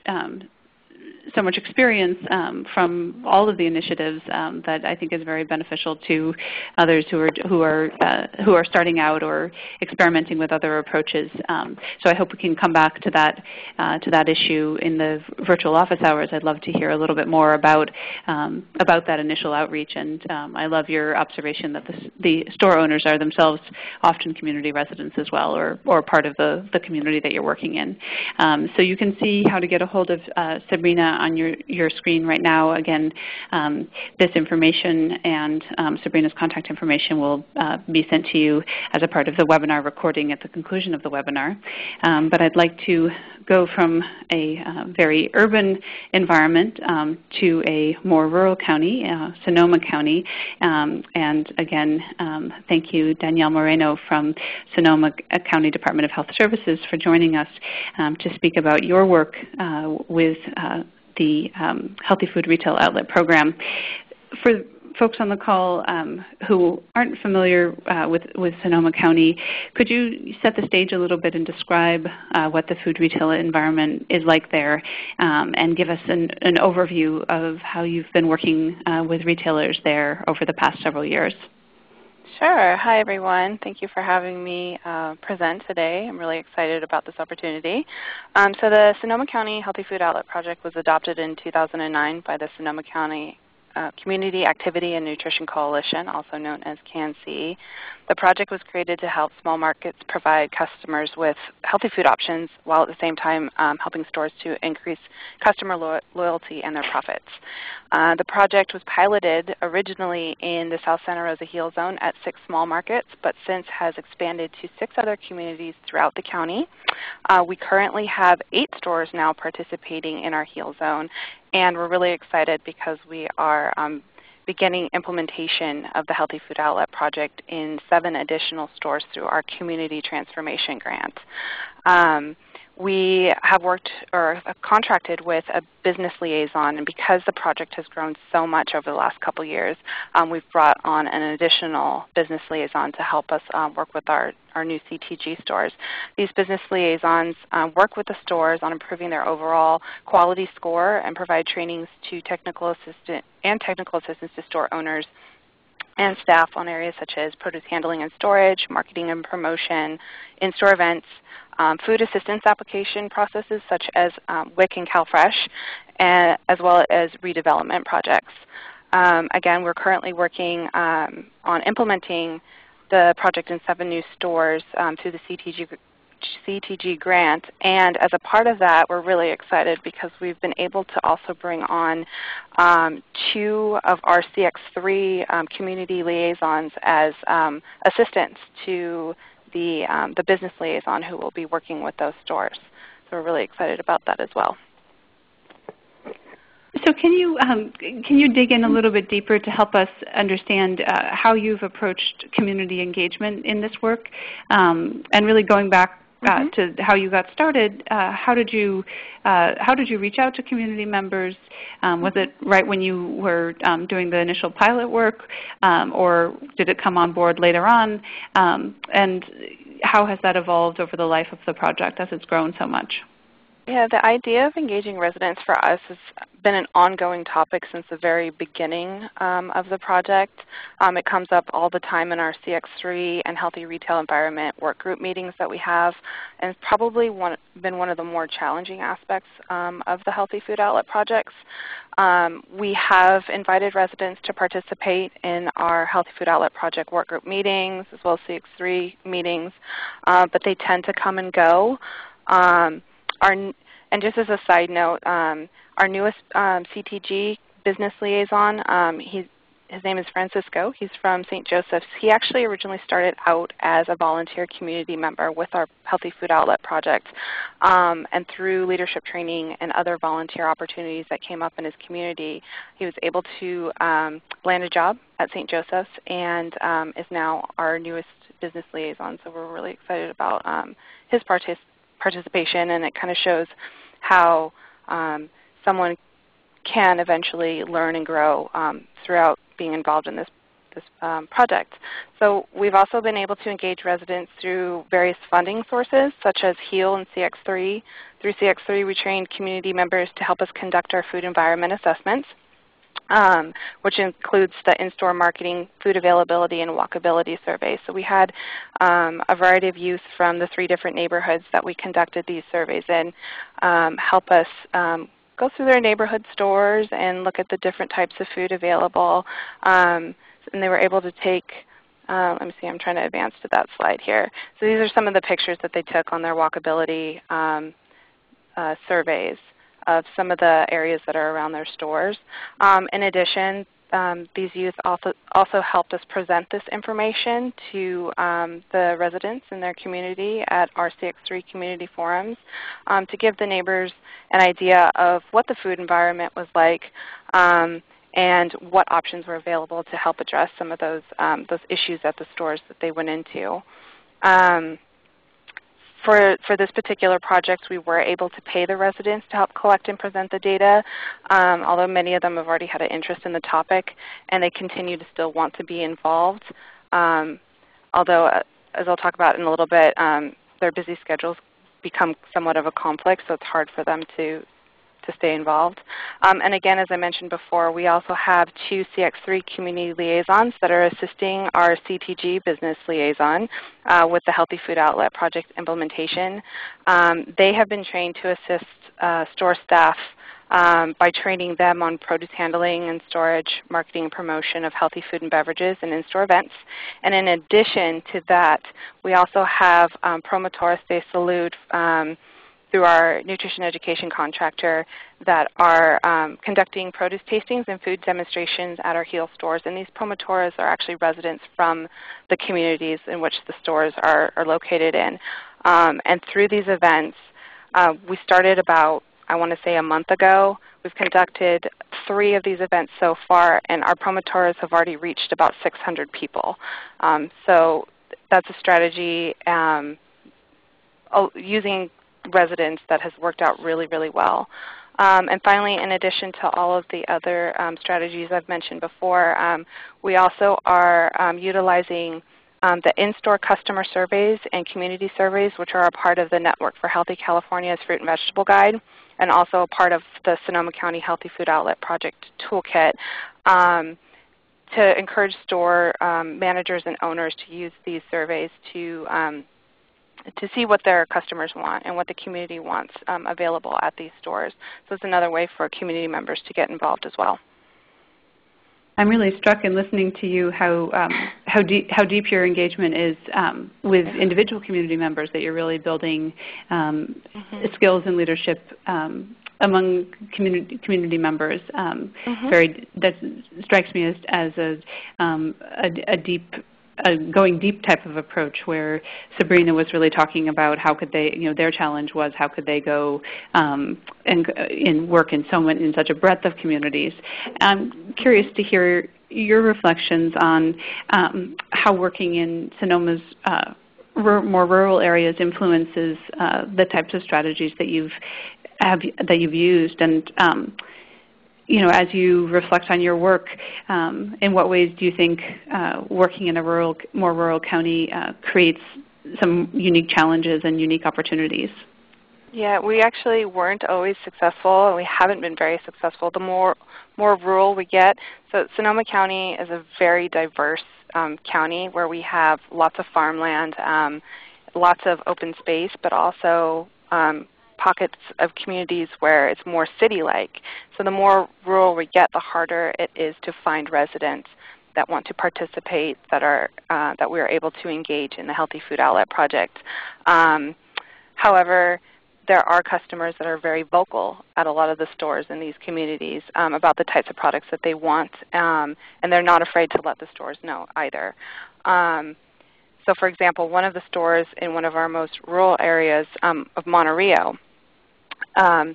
experience from all of the initiatives that I think is very beneficial to others who are starting out or experimenting with other approaches. So I hope we can come back to that issue in the virtual office hours. I'd love to hear a little bit more about that initial outreach, and I love your observation that the store owners are themselves often community residents as well, or part of the community that you're working in. So you can see how to get a hold of Sabrina on your screen right now. Again, this information and Sabrina's contact information will be sent to you as a part of the webinar recording at the conclusion of the webinar. But I'd like to go from a very urban environment to a more rural county, Sonoma County. And again, thank you, Danielle Moreno from Sonoma County Department of Health Services, for joining us to speak about your work with the Healthy Food Retail Outlet Program. For folks on the call who aren't familiar with Sonoma County, could you set the stage a little bit and describe what the food retail environment is like there, and give us an overview of how you've been working with retailers there over the past several years? Sure. Hi, everyone. Thank you for having me present today. I'm really excited about this opportunity. So the Sonoma County Healthy Food Outlet Project was adopted in 2009 by the Sonoma County Community Activity and Nutrition Coalition, also known as CANC. The project was created to help small markets provide customers with healthy food options while at the same time helping stores to increase customer loyalty and their profits. The project was piloted originally in the South Santa Rosa Heel Zone at 6 small markets, but since has expanded to 6 other communities throughout the county. We currently have 8 stores now participating in our Heel Zone, and we're really excited because we are beginning implementation of the Healthy Food Outlet Project in 7 additional stores through our Community Transformation Grant. We have worked or contracted with a business liaison, and because the project has grown so much over the last couple years, we've brought on an additional business liaison to help us work with our new CTG stores. These business liaisons work with the stores on improving their overall quality score and provide trainings to technical assistance to store owners and staff on areas such as produce handling and storage, marketing and promotion, in-store events, food assistance application processes such as WIC and CalFresh, as well as redevelopment projects. Again, we're currently working on implementing the project in 7 new stores through the CTG grant, and as a part of that, we're really excited because we've been able to also bring on 2 of our CX3 community liaisons as assistants to the business liaison who will be working with those stores. So we're really excited about that as well. So can you dig in a little bit deeper to help us understand how you've approached community engagement in this work, and really going back to how you got started? How did you reach out to community members? Was it right when you were doing the initial pilot work, or did it come on board later on? And how has that evolved over the life of the project as it's grown so much? Yeah, the idea of engaging residents for us has been an ongoing topic since the very beginning of the project. It comes up all the time in our CX3 and Healthy Retail Environment work group meetings that we have, and it's probably been one of the more challenging aspects of the Healthy Food Outlet projects. We have invited residents to participate in our Healthy Food Outlet Project work group meetings as well as CX3 meetings, but they tend to come and go. And just as a side note, our newest CTG business liaison, his name is Francisco. He's from St. Joseph's. He actually originally started out as a volunteer community member with our Healthy Food Outlet Project. And through leadership training and other volunteer opportunities that came up in his community, he was able to land a job at St. Joseph's and is now our newest business liaison. So we're really excited about his participation, and it kind of shows how someone can eventually learn and grow throughout being involved in this project. So we've also been able to engage residents through various funding sources such as HEAL and CX3. Through CX3 we trained community members to help us conduct our food environment assessments, which includes the in-store marketing, food availability, and walkability surveys. So we had a variety of youth from the 3 different neighborhoods that we conducted these surveys in help us go through their neighborhood stores and look at the different types of food available. And they were able to take, let me see, I'm trying to advance to that slide here. So these are some of the pictures that they took on their walkability surveys of some of the areas that are around their stores. In addition, these youth also helped us present this information to the residents in their community at our CX3 community forums to give the neighbors an idea of what the food environment was like and what options were available to help address some of those issues at the stores that they went into. For this particular project, we were able to pay the residents to help collect and present the data, although many of them have already had an interest in the topic, and they continue to still want to be involved. Although, as I'll talk about in a little bit, their busy schedules become somewhat of a conflict, so it's hard for them to stay involved. And again, as I mentioned before, we also have 2 CX3 community liaisons that are assisting our CTG business liaison with the Healthy Food Outlet project implementation. They have been trained to assist store staff by training them on produce handling and storage, marketing and promotion of healthy food and beverages and in-store events. And in addition to that, we also have promotores de salud through our nutrition education contractor that are conducting produce tastings and food demonstrations at our HEAL stores. And these promotores are actually residents from the communities in which the stores are located in. And through these events, we started about, I want to say, a month ago. We've conducted 3 of these events so far, and our promotores have already reached about 600 people. So that's a strategy using residents that has worked out really, really well. And finally, in addition to all of the other strategies I've mentioned before, we also are utilizing the in-store customer surveys and community surveys, which are a part of the Network for Healthy California's Fruit and Vegetable Guide, and also a part of the Sonoma County Healthy Food Outlet Project Toolkit, to encourage store managers and owners to use these surveys to see what their customers want and what the community wants available at these stores. So it's another way for community members to get involved as well. I'm really struck in listening to you how deep your engagement is with individual community members, that you're really building skills and leadership among community members. That strikes me as a deep, going deep type of approach, where Sabrina was really talking about how could they, their challenge was how could they go and work in such a breadth of communities. I'm curious to hear your reflections on how working in Sonoma's more rural areas influences the types of strategies that you've used, and as you reflect on your work, in what ways do you think working in a more rural county creates some unique challenges and unique opportunities? Yeah, we actually weren't always successful, and we haven't been very successful. The more rural we get, so Sonoma County is a very diverse county where we have lots of farmland, lots of open space, but also pockets of communities where it's more city-like. So the more rural we get, the harder it is to find residents that want to participate, that we are able to engage in the Healthy Food Outlet Project. However, there are customers that are very vocal at a lot of the stores in these communities about the types of products that they want, and they're not afraid to let the stores know either. So for example, one of the stores in one of our most rural areas of Monterey,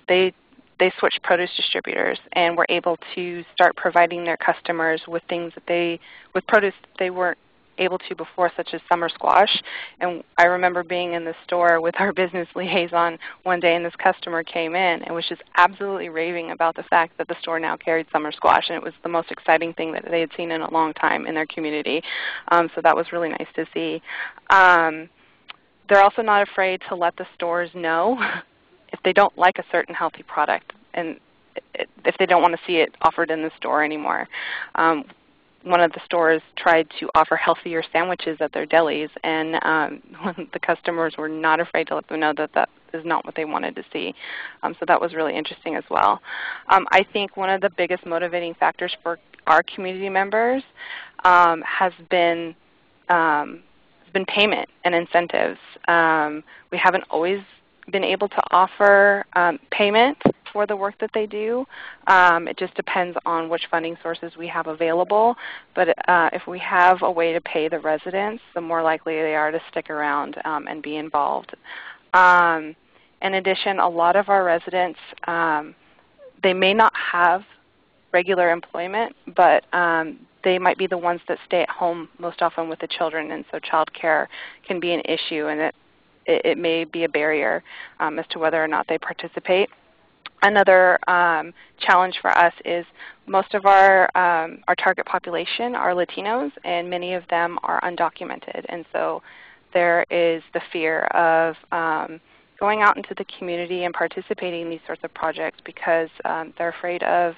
they switched produce distributors and were able to start providing their customers with with produce they weren't able to before, such as summer squash. And I remember being in the store with our business liaison one day, and this customer came in and was just absolutely raving about the fact that the store now carried summer squash, and it was the most exciting thing that they had seen in a long time in their community. So that was really nice to see. They're also not afraid to let the stores know if they don't like a certain healthy product and if they don't want to see it offered in the store anymore. One of the stores tried to offer healthier sandwiches at their delis, and the customers were not afraid to let them know that that is not what they wanted to see. So that was really interesting as well. I think one of the biggest motivating factors for our community members has been payment and incentives. We haven't always been able to offer payment for the work that they do. It just depends on which funding sources we have available. But if we have a way to pay the residents, the more likely they are to stick around and be involved. In addition, a lot of our residents, they may not have regular employment, but they might be the ones that stay at home most often with the children, and so child care can be an issue, and it may be a barrier as to whether or not they participate. Another challenge for us is most of our target population are Latinos, and many of them are undocumented. And so there is the fear of going out into the community and participating in these sorts of projects because they're afraid of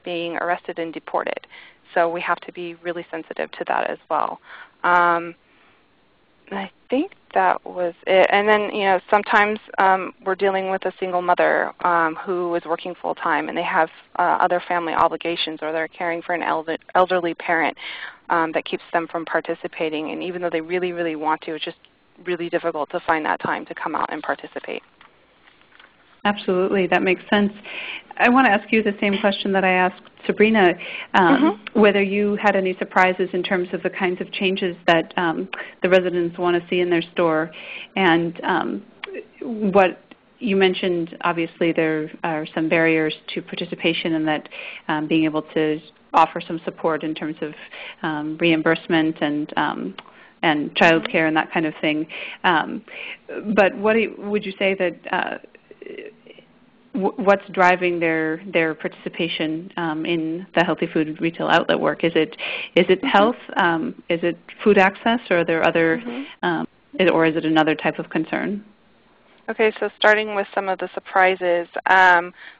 being arrested and deported. So we have to be really sensitive to that as well. I think that was it. And then, sometimes we're dealing with a single mother who is working full-time, and they have other family obligations, or they're caring for an elderly parent that keeps them from participating. And even though they really, really want to, it's just really difficult to find that time to come out and participate. Absolutely, that makes sense. I want to ask you the same question that I asked Sabrina, whether you had any surprises in terms of the kinds of changes that the residents want to see in their store. And what you mentioned, obviously there are some barriers to participation, and that being able to offer some support in terms of reimbursement and child care and that kind of thing. But what would you say that what's driving their participation in the healthy food retail outlet work? Is it health? Is it food access, or are there other, or is it another type of concern? Okay, so starting with some of the surprises,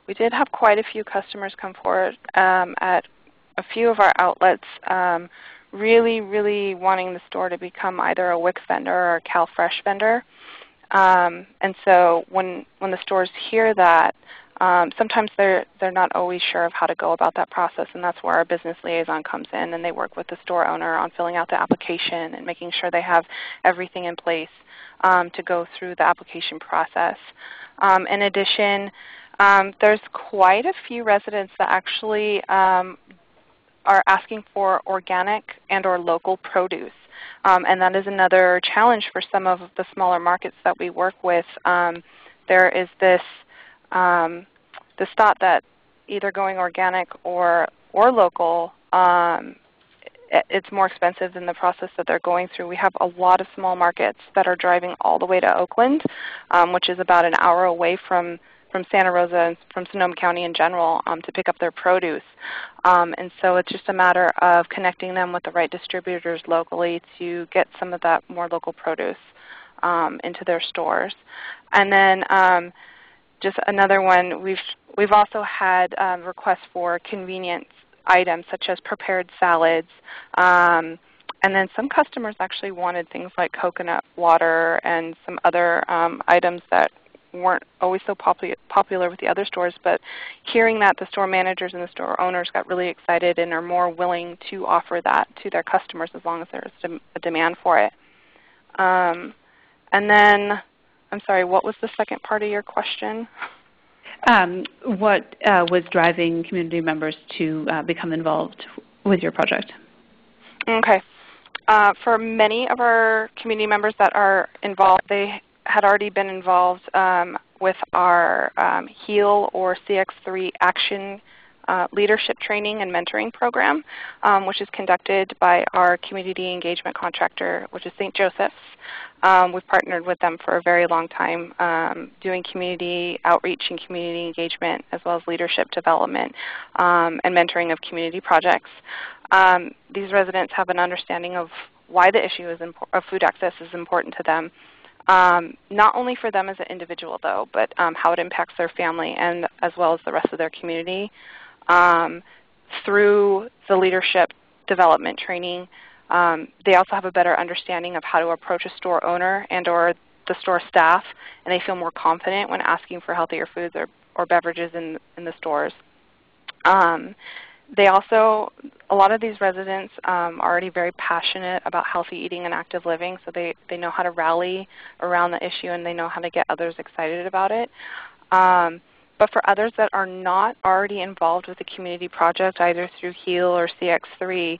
we did have quite a few customers come forward at a few of our outlets, really, really wanting the store to become either a WIC vendor or a CalFresh vendor. And so when the stores hear that, sometimes they're not always sure of how to go about that process, and that's where our business liaison comes in, and they work with the store owner on filling out the application and making sure they have everything in place to go through the application process. In addition, there's quite a few residents that actually are asking for organic and or local produce. And that is another challenge for some of the smaller markets that we work with. There is this thought that either going organic or local, it's more expensive than the process that they're going through. We have a lot of small markets that are driving all the way to Oakland, which is about an hour away from Santa Rosa and from Sonoma County in general, to pick up their produce. And so it's just a matter of connecting them with the right distributors locally to get some of that more local produce into their stores. And then just another one, we've also had requests for convenience items such as prepared salads. And then some customers actually wanted things like coconut water and some other items that weren't always so popular with the other stores, but hearing that, the store managers and the store owners got really excited and are more willing to offer that to their customers as long as there's a demand for it. And then, I'm sorry, what was the second part of your question? What was driving community members to become involved with your project? Okay. For many of our community members that are involved, they had already been involved with our HEAL or CX3 Action Leadership Training and Mentoring Program, which is conducted by our community engagement contractor, which is St. Joseph's. We've partnered with them for a very long time, doing community outreach and community engagement, as well as leadership development and mentoring of community projects. These residents have an understanding of why the issue of food access is important to them. Not only for them as an individual, though, but how it impacts their family and as well as the rest of their community. Through the leadership development training, they also have a better understanding of how to approach a store owner and or the store staff, and they feel more confident when asking for healthier foods or beverages in the stores. They also, a lot of these residents are already very passionate about healthy eating and active living, so they know how to rally around the issue and they know how to get others excited about it. But for others that are not already involved with the community project, either through HEAL or CX3,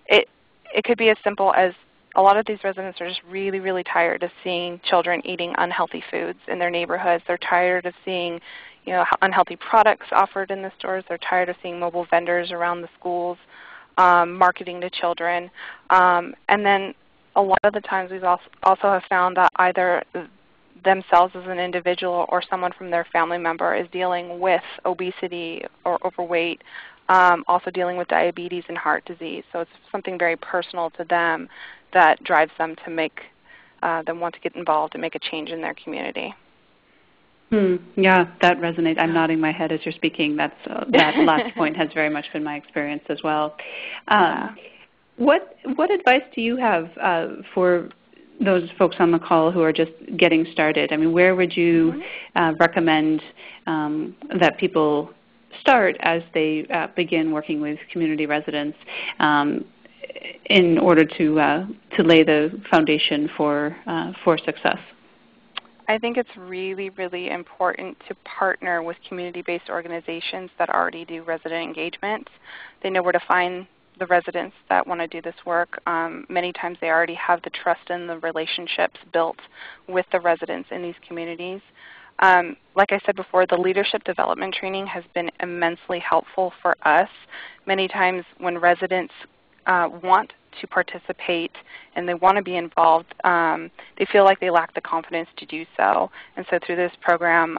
it could be as simple as a lot of these residents are just really, really tired of seeing children eating unhealthy foods in their neighborhoods. They're tired of seeing unhealthy products offered in the stores. They're tired of seeing mobile vendors around the schools marketing to children. And then a lot of the times we also have found that either themselves as an individual or someone from their family member is dealing with obesity or overweight, also dealing with diabetes and heart disease. So it's something very personal to them that drives them to make that want to get involved and make a change in their community. Yeah, that resonates. I'm nodding my head as you're speaking. That last point has very much been my experience as well. What advice do you have for those folks on the call who are just getting started? I mean, where would you recommend that people start as they begin working with community residents in order to lay the foundation for success? I think it's really, really important to partner with community-based organizations that already do resident engagement. They know where to find the residents that want to do this work. Many times they already have the trust and the relationships built with the residents in these communities. Like I said before, the leadership development training has been immensely helpful for us. Many times when residents want to participate and they want to be involved, they feel like they lack the confidence to do so. And so through this program,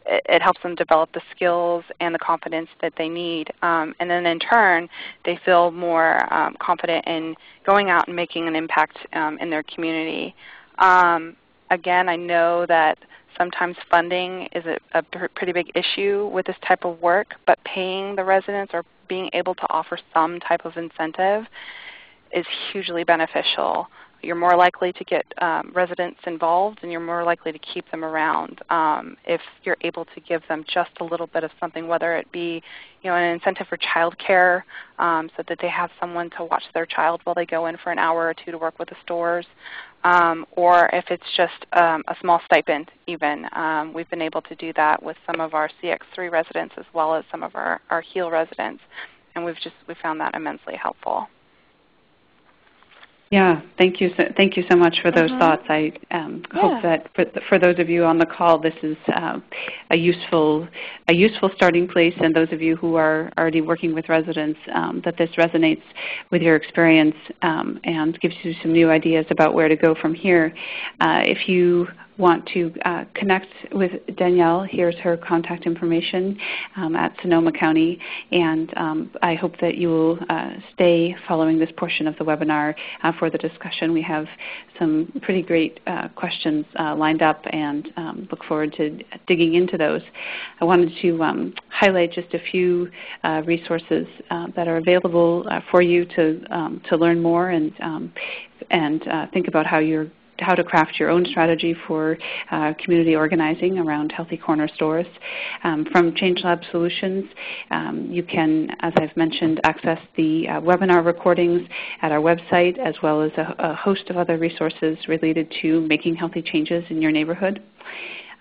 it helps them develop the skills and the confidence that they need. And then in turn, they feel more confident in going out and making an impact in their community. Again, I know that sometimes funding is a pretty big issue with this type of work, but paying the residents or being able to offer some type of incentive is hugely beneficial. You're more likely to get residents involved, and you're more likely to keep them around if you're able to give them just a little bit of something, whether it be an incentive for child care so that they have someone to watch their child while they go in for an hour or two to work with the stores, or if it's just a small stipend even. We've been able to do that with some of our CX3 residents as well as some of our HEAL residents, and we found that immensely helpful. Yeah, thank you so much for those thoughts. I hope that for those of you on the call, this is a useful starting place, and those of you who are already working with residents, that this resonates with your experience and gives you some new ideas about where to go from here. If you want to connect with Danielle, here's her contact information at Sonoma County, and I hope that you will stay following this portion of the webinar for the discussion. We have some pretty great questions lined up, and look forward to digging into those. I wanted to highlight just a few resources that are available for you to learn more and think about how to craft your own strategy for community organizing around Healthy Corner stores. From Change Lab Solutions, you can, as I've mentioned, access the webinar recordings at our website, as well as a host of other resources related to making healthy changes in your neighborhood.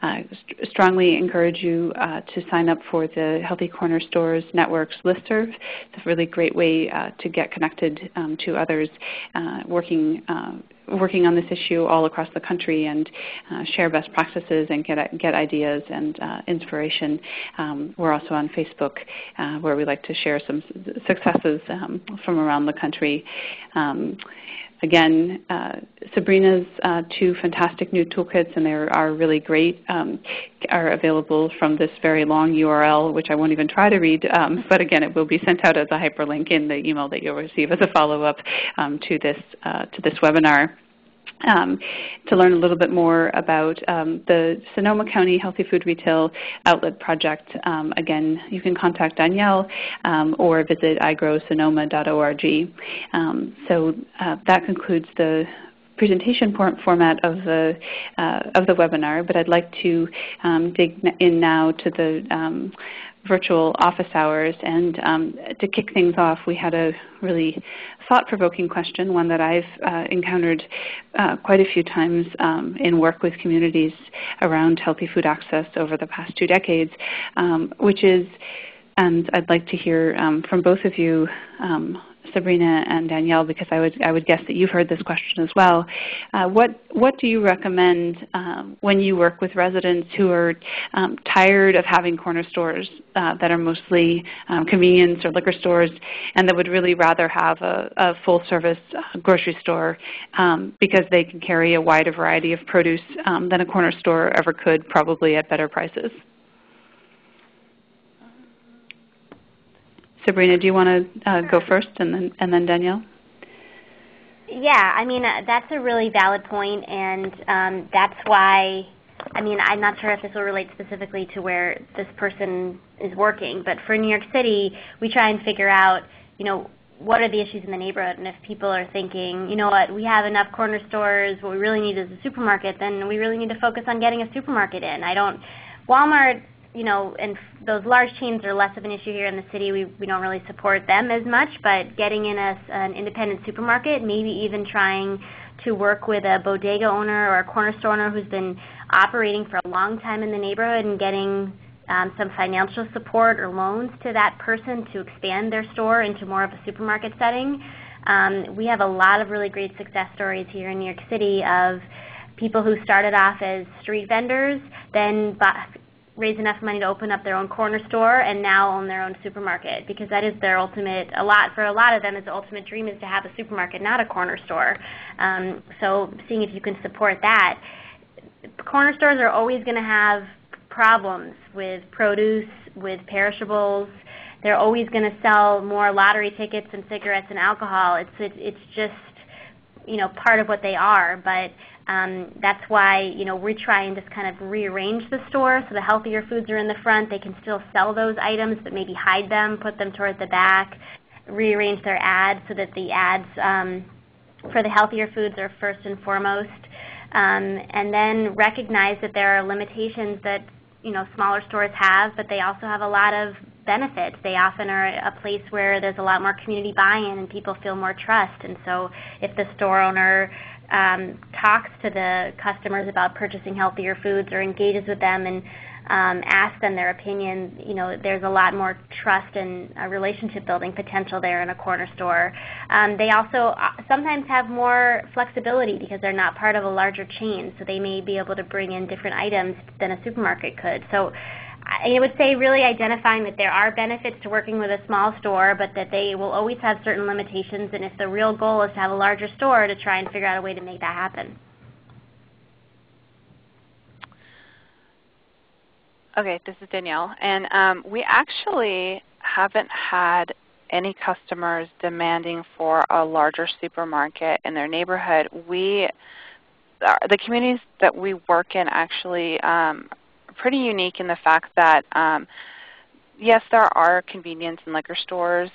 I strongly encourage you to sign up for the Healthy Corner Stores Network's listserv. It's a really great way to get connected to others working on this issue all across the country and share best practices and get ideas and inspiration. We're also on Facebook where we like to share some successes from around the country. Again, Sabrina's two fantastic new toolkits, and they are really great, are available from this very long URL, which I won't even try to read, but again, it will be sent out as a hyperlink in the email that you'll receive as a follow-up to this webinar. To learn a little bit more about the Sonoma County Healthy Food Retail Outlet Project, again, you can contact Danielle or visit igrowsonoma.org. So that concludes the presentation format of the webinar, but I'd like to dig in now to the virtual office hours. And to kick things off, we had a really thought-provoking question, one that I've encountered quite a few times in work with communities around healthy food access over the past 2 decades, which is, and I'd like to hear from both of you, Sabrina and Danielle, because I would guess that you've heard this question as well. What do you recommend when you work with residents who are tired of having corner stores that are mostly convenience or liquor stores, and that would really rather have a full-service grocery store because they can carry a wider variety of produce than a corner store ever could, probably at better prices? Sabrina, do you want to go first, and then Danielle? Yeah, I mean, that's a really valid point, and that's why, I mean, I'm not sure if this will relate specifically to where this person is working, but for New York City, we try and figure out, what are the issues in the neighborhood, and if people are thinking, you know what, we have enough corner stores, what we really need is a supermarket, then we really need to focus on getting a supermarket in. Walmart, and those large chains are less of an issue here in the city. We don't really support them as much, but getting in an independent supermarket, maybe even trying to work with a bodega owner or a corner store owner who's been operating for a long time in the neighborhood and getting some financial support or loans to that person to expand their store into more of a supermarket setting. We have a lot of really great success stories here in New York City of people who started off as street vendors, then raise enough money to open up their own corner store and now own their own supermarket, because that is their ultimate, for a lot of them, the ultimate dream is to have a supermarket, not a corner store. So seeing if you can support that. Corner stores are always going to have problems with produce, with perishables. They're always going to sell more lottery tickets and cigarettes and alcohol. It's just, part of what they are. But that's why, we try and just kind of rearrange the store so the healthier foods are in the front. They can still sell those items, but maybe hide them, put them toward the back, rearrange their ads so that the ads for the healthier foods are first and foremost. And then recognize that there are limitations that, smaller stores have, but they also have a lot of benefits. They often are a place where there's a lot more community buy-in and people feel more trust. And so if the store owner talks to the customers about purchasing healthier foods or engages with them and asks them their opinion, there's a lot more trust and relationship building potential there in a corner store. They also sometimes have more flexibility because they're not part of a larger chain, so they may be able to bring in different items than a supermarket could. So I would say really identifying that there are benefits to working with a small store, but that they will always have certain limitations, and if the real goal is to have a larger store, to try and figure out a way to make that happen. Okay, this is Danielle, and we actually haven't had any customers demanding for a larger supermarket in their neighborhood. The communities that we work in actually are pretty unique in the fact that, yes, there are convenience and liquor stores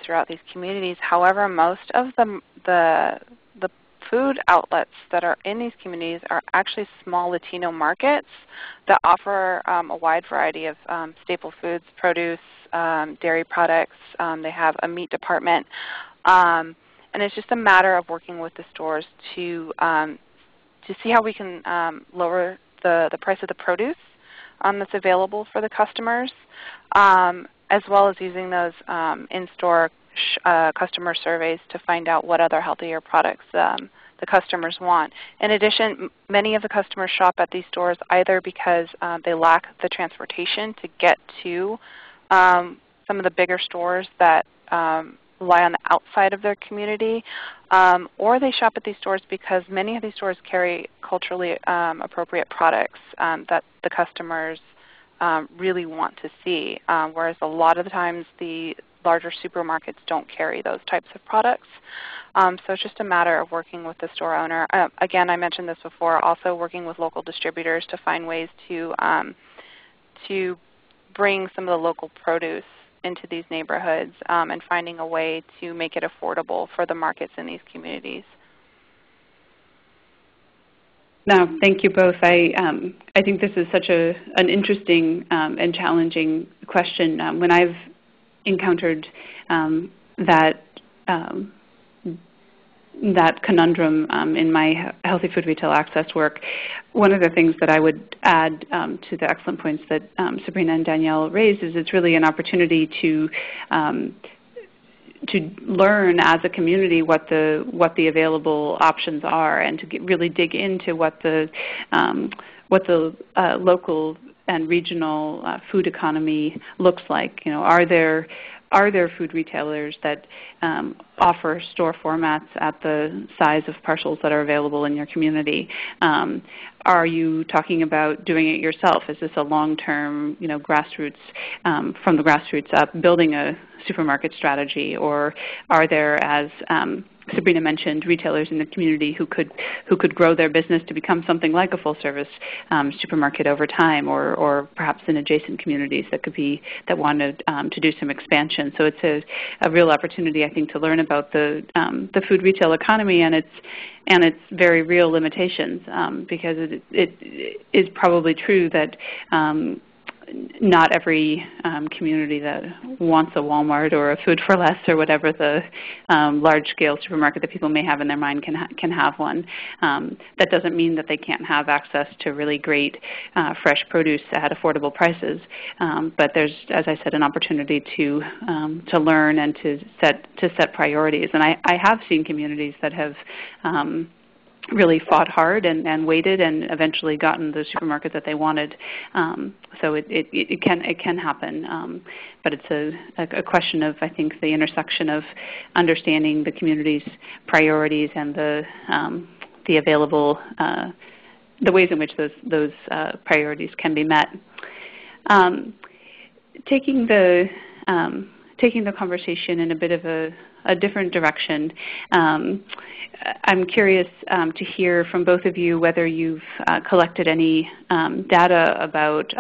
throughout these communities. However, most of the food outlets that are in these communities are actually small Latino markets that offer a wide variety of staple foods, produce, dairy products. They have a meat department. And it's just a matter of working with the stores to see how we can lower the price of the produce that's available for the customers, as well as using those in-store customer surveys to find out what other healthier products the customers want. In addition, many of the customers shop at these stores either because they lack the transportation to get to some of the bigger stores that lie on the outside of their community, or they shop at these stores because many of these stores carry culturally appropriate products that the customers really want to see, whereas a lot of the times the larger supermarkets don't carry those types of products. So it's just a matter of working with the store owner. Again, I mentioned this before, also working with local distributors to find ways to bring some of the local produce into these neighborhoods and finding a way to make it affordable for the markets in these communities. No, thank you both. I think this is such an interesting and challenging question. When I've encountered that conundrum in my healthy food retail access work, one of the things that I would add to the excellent points that Sabrina and Danielle raised is it's really an opportunity to learn as a community what the available options are, and to really dig into what the local and regional food economy looks like. Are there food retailers that offer store formats at the size of parcels that are available in your community? Are you talking about doing it yourself? Is this a long-term, grassroots, from the grassroots up, building a supermarket strategy? Or are there, as Sabrina mentioned retailers in the community who could grow their business to become something like a full-service supermarket over time, or perhaps in adjacent communities that wanted to do some expansion. So it's a real opportunity, I think, to learn about the food retail economy and its very real limitations, because it is probably true that not every community that wants a Walmart or a Food for Less or whatever the large-scale supermarket that people may have in their mind can have one. That doesn't mean that they can't have access to really great fresh produce at affordable prices. But there's, as I said, an opportunity to learn and to set priorities. And I have seen communities that have really fought hard and waited and eventually gotten the supermarket that they wanted. So it can happen, but it's a question of, I think, the intersection of understanding the community's priorities and the available the ways in which those priorities can be met. Taking the conversation in a bit of a different direction, I'm curious to hear from both of you whether you've collected any data about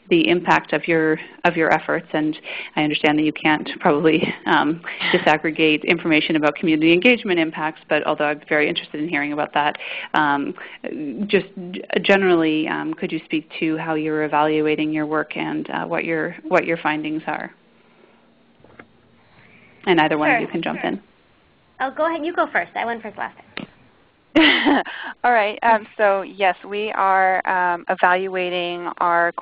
the impact of your efforts. And I understand that you can't probably disaggregate information about community engagement impacts, but although I'm very interested in hearing about that, just generally, could you speak to how you're evaluating your work and what your findings are? And either one of you can jump in. Oh, go ahead. You go first. I went first last time. All right. So yes, we are evaluating our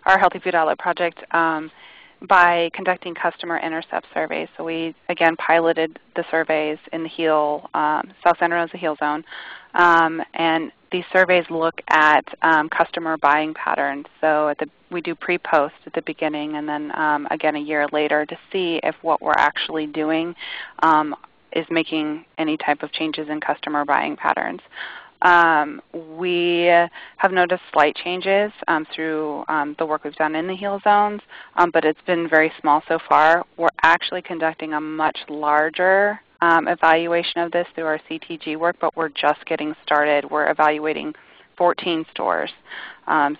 Healthy Food Outlet project by conducting customer intercept surveys. So we again piloted the surveys in the South Santa Rosa Heel Zone, and these surveys look at customer buying patterns. So we do pre-post at the beginning, and then again a year later to see if what we're actually doing is making any type of changes in customer buying patterns. We have noticed slight changes through the work we've done in the heel zones, but it's been very small so far. We're actually conducting a much larger evaluation of this through our CTG work, but we're just getting started. We're evaluating 14 stores.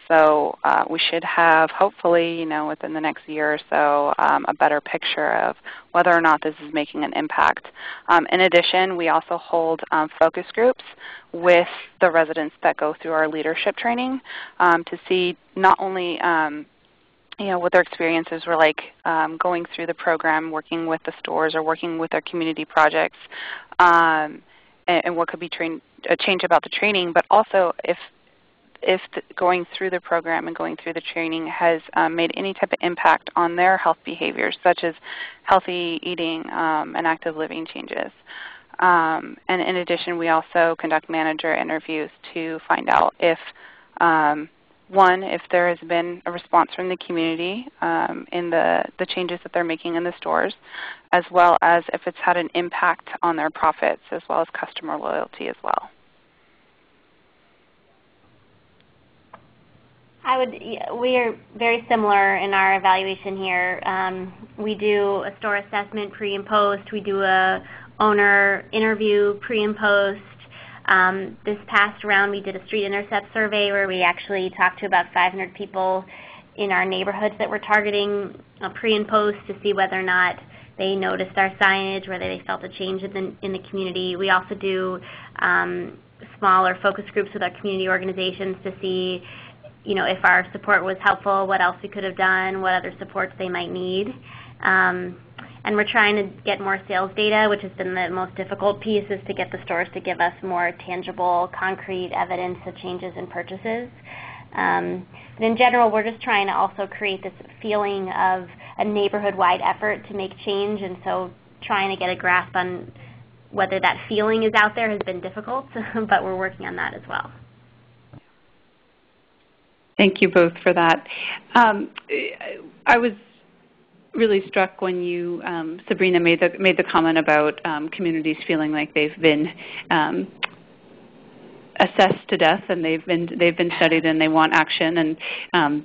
So we should have, hopefully, within the next year or so, a better picture of whether or not this is making an impact. In addition, we also hold focus groups with the residents that go through our leadership training to see not only what their experiences were like going through the program, working with the stores or working with their community projects, and what could be a change about the training, but also if going through the program and going through the training has made any type of impact on their health behaviors, such as healthy eating and active living changes. And in addition, we also conduct manager interviews to find out if, one, if there has been a response from the community in the changes that they're making in the stores, as well as if it's had an impact on their profits, as well as customer loyalty as well. We are very similar in our evaluation here. We do a store assessment pre and post. We do a owner interview pre and post. This past round we did a street intercept survey where we actually talked to about 500 people in our neighborhoods that we're targeting pre and post to see whether or not they noticed our signage, whether they felt a change in the community. We also do smaller focus groups with our community organizations to see if our support was helpful, what else we could have done, what other supports they might need. And we're trying to get more sales data, which has been the most difficult piece, is to get the stores to give us more tangible, concrete evidence of changes in purchases. But in general, we're just trying to also create this feeling of a neighborhood-wide effort to make change, and so trying to get a grasp on whether that feeling is out there has been difficult, but we're working on that as well. Thank you both for that. I was really struck when you, Sabrina, made the comment about communities feeling like they've been assessed to death and they've been studied and they want action, and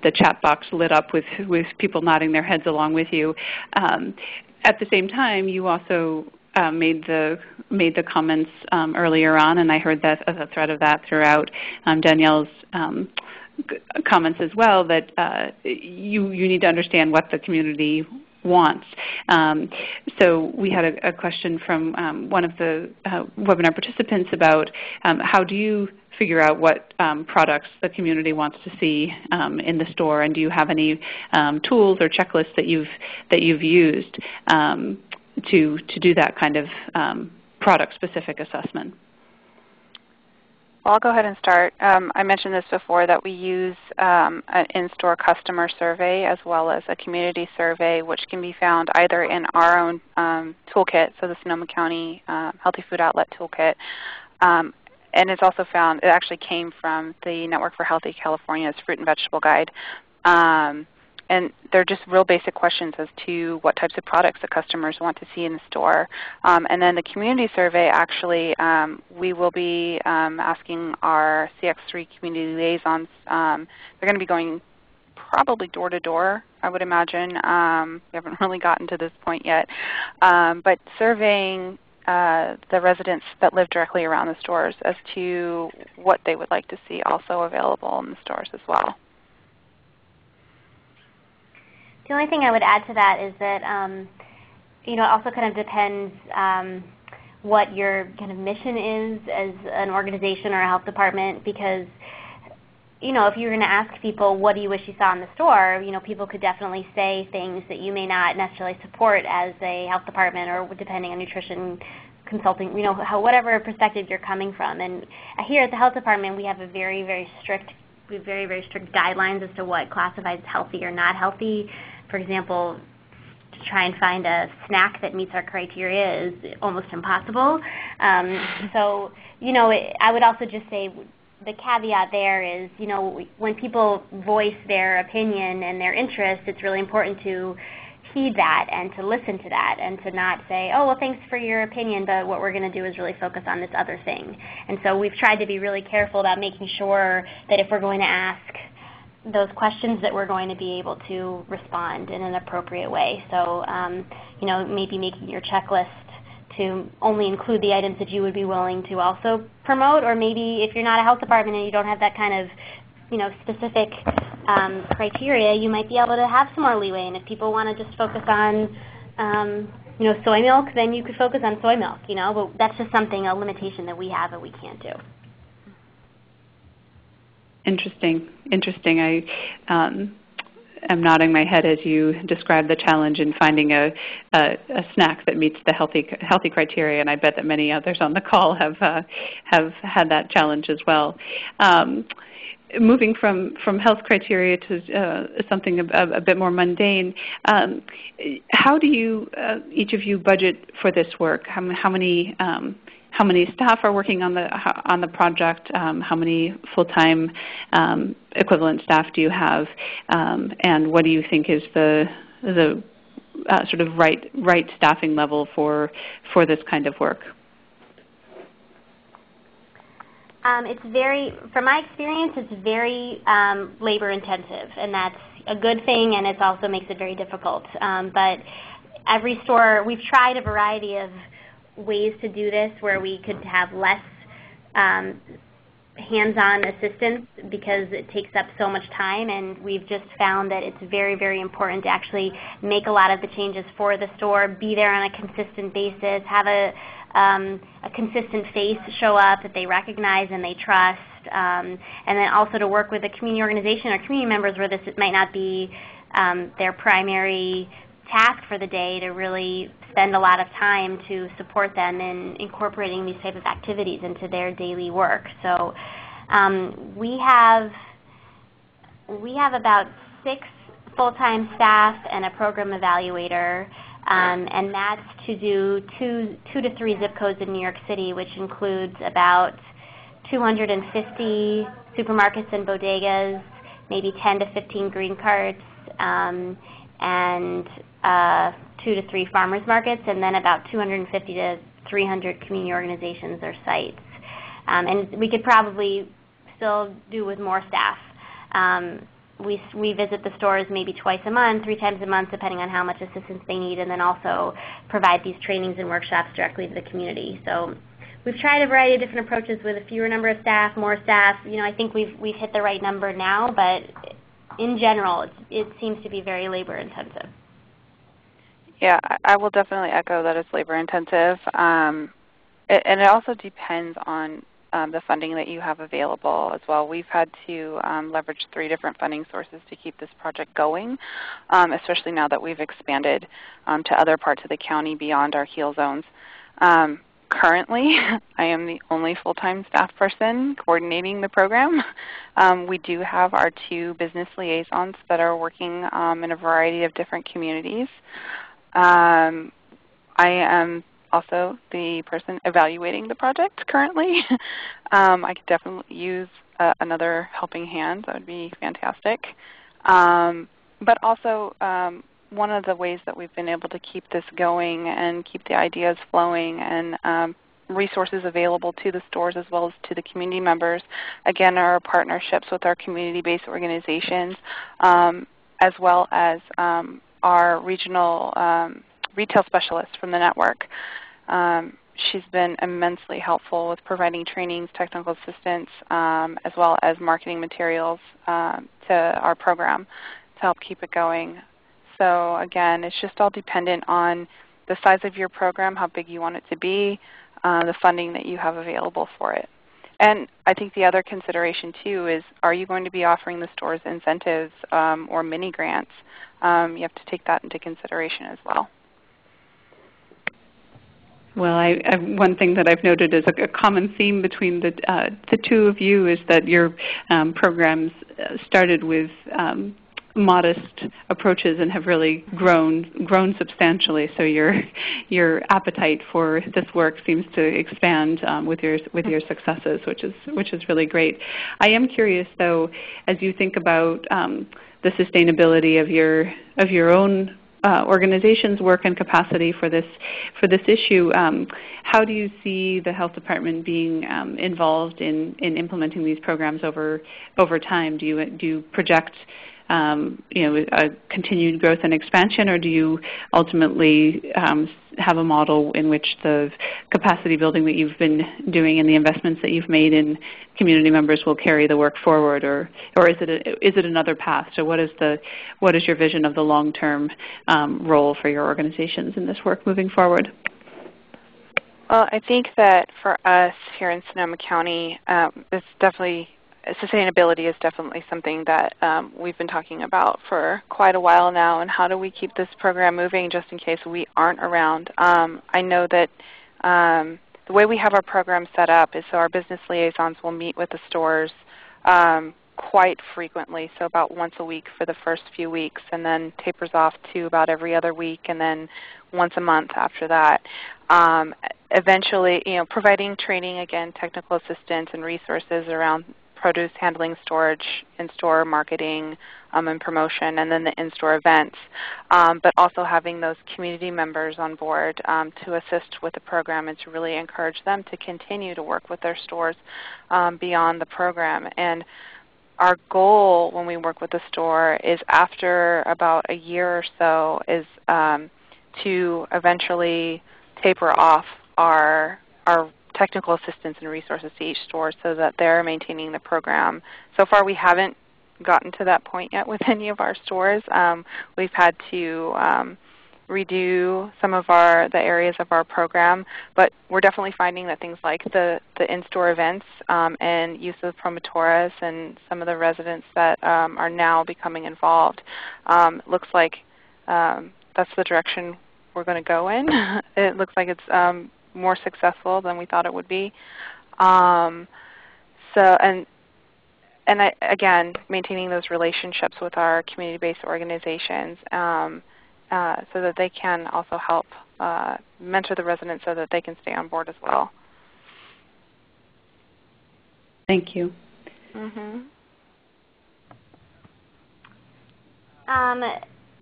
the chat box lit up with people nodding their heads along with you. At the same time, you also made the comments earlier on, and I heard that a thread of that throughout Danielle's comments as well, that you need to understand what the community wants. So we had a question from one of the webinar participants about how do you figure out what products the community wants to see in the store, and do you have any tools or checklists that you've used to do that kind of product-specific assessment? Well, I'll go ahead and start. I mentioned this before, that we use an in-store customer survey as well as a community survey, which can be found either in our own toolkit, so the Sonoma County Healthy Food Outlet Toolkit, and it's also found, it actually came from the Network for Healthy California's Fruit and Vegetable Guide. And they're just real basic questions as to what types of products the customers want to see in the store. And then the community survey, actually, we will be asking our CX3 community liaisons. They're going to be going probably door to door, I would imagine. We haven't really gotten to this point yet. But surveying the residents that live directly around the stores as to what they would like to see also available in the stores as well. The only thing I would add to that is that it also kind of depends what your kind of mission is as an organization or a health department, because if you're going to ask people, what do you wish you saw in the store, people could definitely say things that you may not necessarily support as a health department, or depending on nutrition consulting, whatever perspective you're coming from. And here at the health department, we have a very strict guidelines as to what classifies healthy or not healthy. For example, to try and find a snack that meets our criteria is almost impossible. So, I would also just say the caveat there is, when people voice their opinion and their interest, it's really important to heed that and to listen to that and to not say, oh, well, thanks for your opinion, but what we're going to do is really focus on this other thing. And so we've tried to be really careful about making sure that if we're going to ask those questions, that we're going to be able to respond in an appropriate way. So, maybe making your checklist to only include the items that you would be willing to also promote, or maybe if you're not a health department and you don't have that kind of specific criteria, you might be able to have some more leeway. And if people want to just focus on, soy milk, then you could focus on soy milk, But that's just a limitation that we have that we can't do. Interesting. I am nodding my head as you describe the challenge in finding a snack that meets the healthy criteria, and I bet that many others on the call have had that challenge as well. Moving from health criteria to something a bit more mundane, how do you each of you budget for this work? How many staff are working on the project? How many full-time equivalent staff do you have? And what do you think is the sort of right staffing level for this kind of work? From my experience, it's very labor intensive, and that's a good thing, and it also makes it very difficult. But every store, we've tried a variety of ways to do this where we could have less hands-on assistance because it takes up so much time, and we've just found that it's very important to actually make a lot of the changes for the store, be there on a consistent basis, have a consistent face show up that they recognize and they trust, and then also to work with a community organization or community members where this might not be their primary task for the day, to really spend a lot of time to support them in incorporating these type of activities into their daily work. So we have about 6 full-time staff and a program evaluator, and that's to do 2 to 3 zip codes in New York City, which includes about 250 supermarkets and bodegas, maybe 10 to 15 green carts, and 2 to 3 farmers markets, and then about 250 to 300 community organizations or sites. And we could probably still do with more staff. we visit the stores maybe twice a month, 3 times a month, depending on how much assistance they need, and then also provide these trainings and workshops directly to the community. So we've tried a variety of different approaches with a fewer number of staff, more staff. I think we've hit the right number now, but in general, it seems to be very labor intensive. Yeah, I will definitely echo that it's labor intensive. And it also depends on the funding that you have available as well. We've had to leverage 3 different funding sources to keep this project going, especially now that we've expanded to other parts of the county beyond our heal zones. Currently, I am the only full-time staff person coordinating the program. We do have our 2 business liaisons that are working in a variety of different communities. I am also the person evaluating the project currently. I could definitely use another helping hand. That would be fantastic. But also, one of the ways that we've been able to keep this going and keep the ideas flowing and resources available to the stores as well as to the community members, again, are our partnerships with our community-based organizations, as well as our regional retail specialist from the network. She's been immensely helpful with providing trainings, technical assistance, as well as marketing materials to our program to help keep it going. So again, it's just all dependent on the size of your program, how big you want it to be, the funding that you have available for it. And I think the other consideration too is, are you going to be offering the stores incentives or mini grants? You have to take that into consideration as well. Well, one thing that I've noted is a common theme between the 2 of you is that your programs started with modest approaches and have really grown substantially. So your appetite for this work seems to expand with your successes, which is really great. I am curious, though, as you think about the sustainability of your own organization's work and capacity for this issue, how do you see the health department being involved in implementing these programs over time? Do you project a continued growth and expansion, or do you ultimately have a model in which the capacity building that you've been doing and the investments that you've made in community members will carry the work forward, or is it another path? So what is your vision of the long-term role for your organizations in this work moving forward? Well, I think that for us here in Sonoma County, sustainability is definitely something that we've been talking about for quite a while now, and how do we keep this program moving just in case we aren't around. I know that the way we have our program set up is so our business liaisons will meet with the stores quite frequently, so about once a week for the first few weeks, and then tapers off to about every other week, and then once a month after that. Eventually, providing training, again, technical assistance and resources around produce handling, storage, in-store marketing and promotion, and then the in-store events, but also having those community members on board to assist with the program and to really encourage them to continue to work with their stores beyond the program. And our goal when we work with the store is, after about a year or so, is to eventually taper off our technical assistance and resources to each store so that they're maintaining the program. So far we haven't gotten to that point yet with any of our stores. We've had to redo some of the areas of our program, but we're definitely finding that things like the in-store events and use of promotoras and some of the residents that are now becoming involved, looks like that's the direction we're going to go in. It looks like it's more successful than we thought it would be. Again, maintaining those relationships with our community-based organizations so that they can also help mentor the residents so that they can stay on board as well. Thank you. Mm-hmm.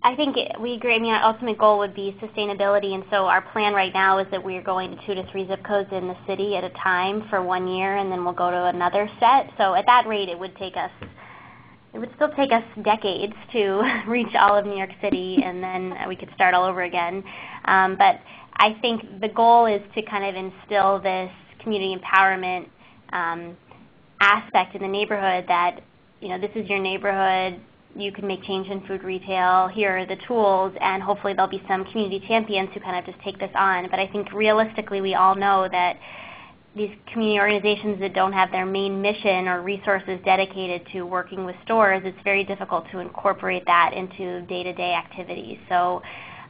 I think we agree. I mean, our ultimate goal would be sustainability, and so our plan right now is that we are going to 2 to 3 zip codes in the city at a time for 1 year, and then we'll go to another set. So at that rate, it would take us it would still take us decades to reach all of New York City, and then we could start all over again. But I think the goal is to kind of instill this community empowerment aspect in the neighborhood that, this is your neighborhood, you can make change in food retail, here are the tools, and hopefully there'll be some community champions who kind of just take this on. But I think realistically we all know that these community organizations that don't have their main mission or resources dedicated to working with stores, it's very difficult to incorporate that into day-to-day activities. So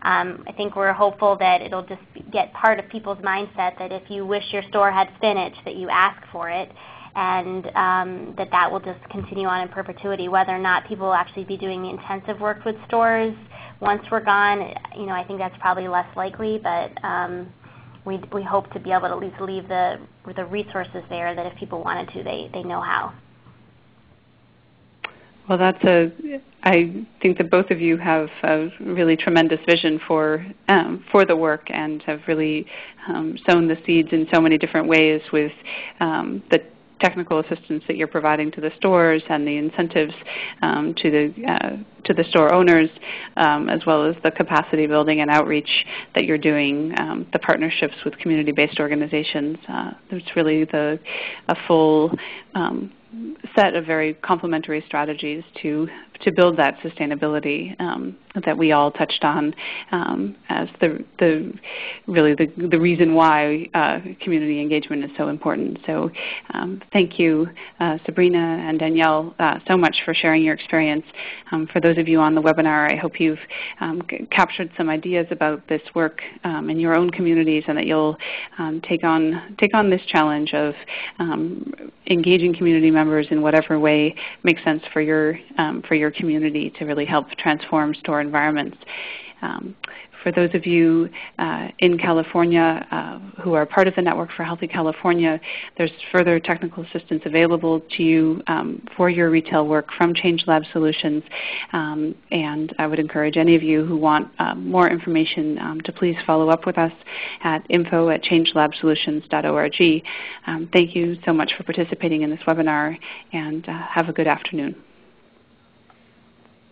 I think we're hopeful that it'll just get part of people's mindset that if you wish your store had spinach, that you ask for it, and that will just continue on in perpetuity. Whether or not people will actually be doing the intensive work with stores once we're gone, I think that's probably less likely, but we hope to be able to at least leave the resources there that if people wanted to, they know how. Well, I think that both of you have a really tremendous vision for the work and have really sown the seeds in so many different ways with the technical assistance that you're providing to the stores and the incentives to the store owners, as well as the capacity building and outreach that you're doing, the partnerships with community-based organizations. There's really a full set of very complementary strategies to build that sustainability that we all touched on as the reason why community engagement is so important. So thank you, Sabrina and Danielle, so much for sharing your experience. For those of you on the webinar, I hope you've captured some ideas about this work in your own communities, and that you'll take on this challenge of engaging community members in whatever way makes sense for your community to really help transform store environments. For those of you in California who are part of the Network for Healthy California, there's further technical assistance available to you for your retail work from Change Lab Solutions. And I would encourage any of you who want more information to please follow up with us at info@changelabsolutions.org. Thank you so much for participating in this webinar, and have a good afternoon.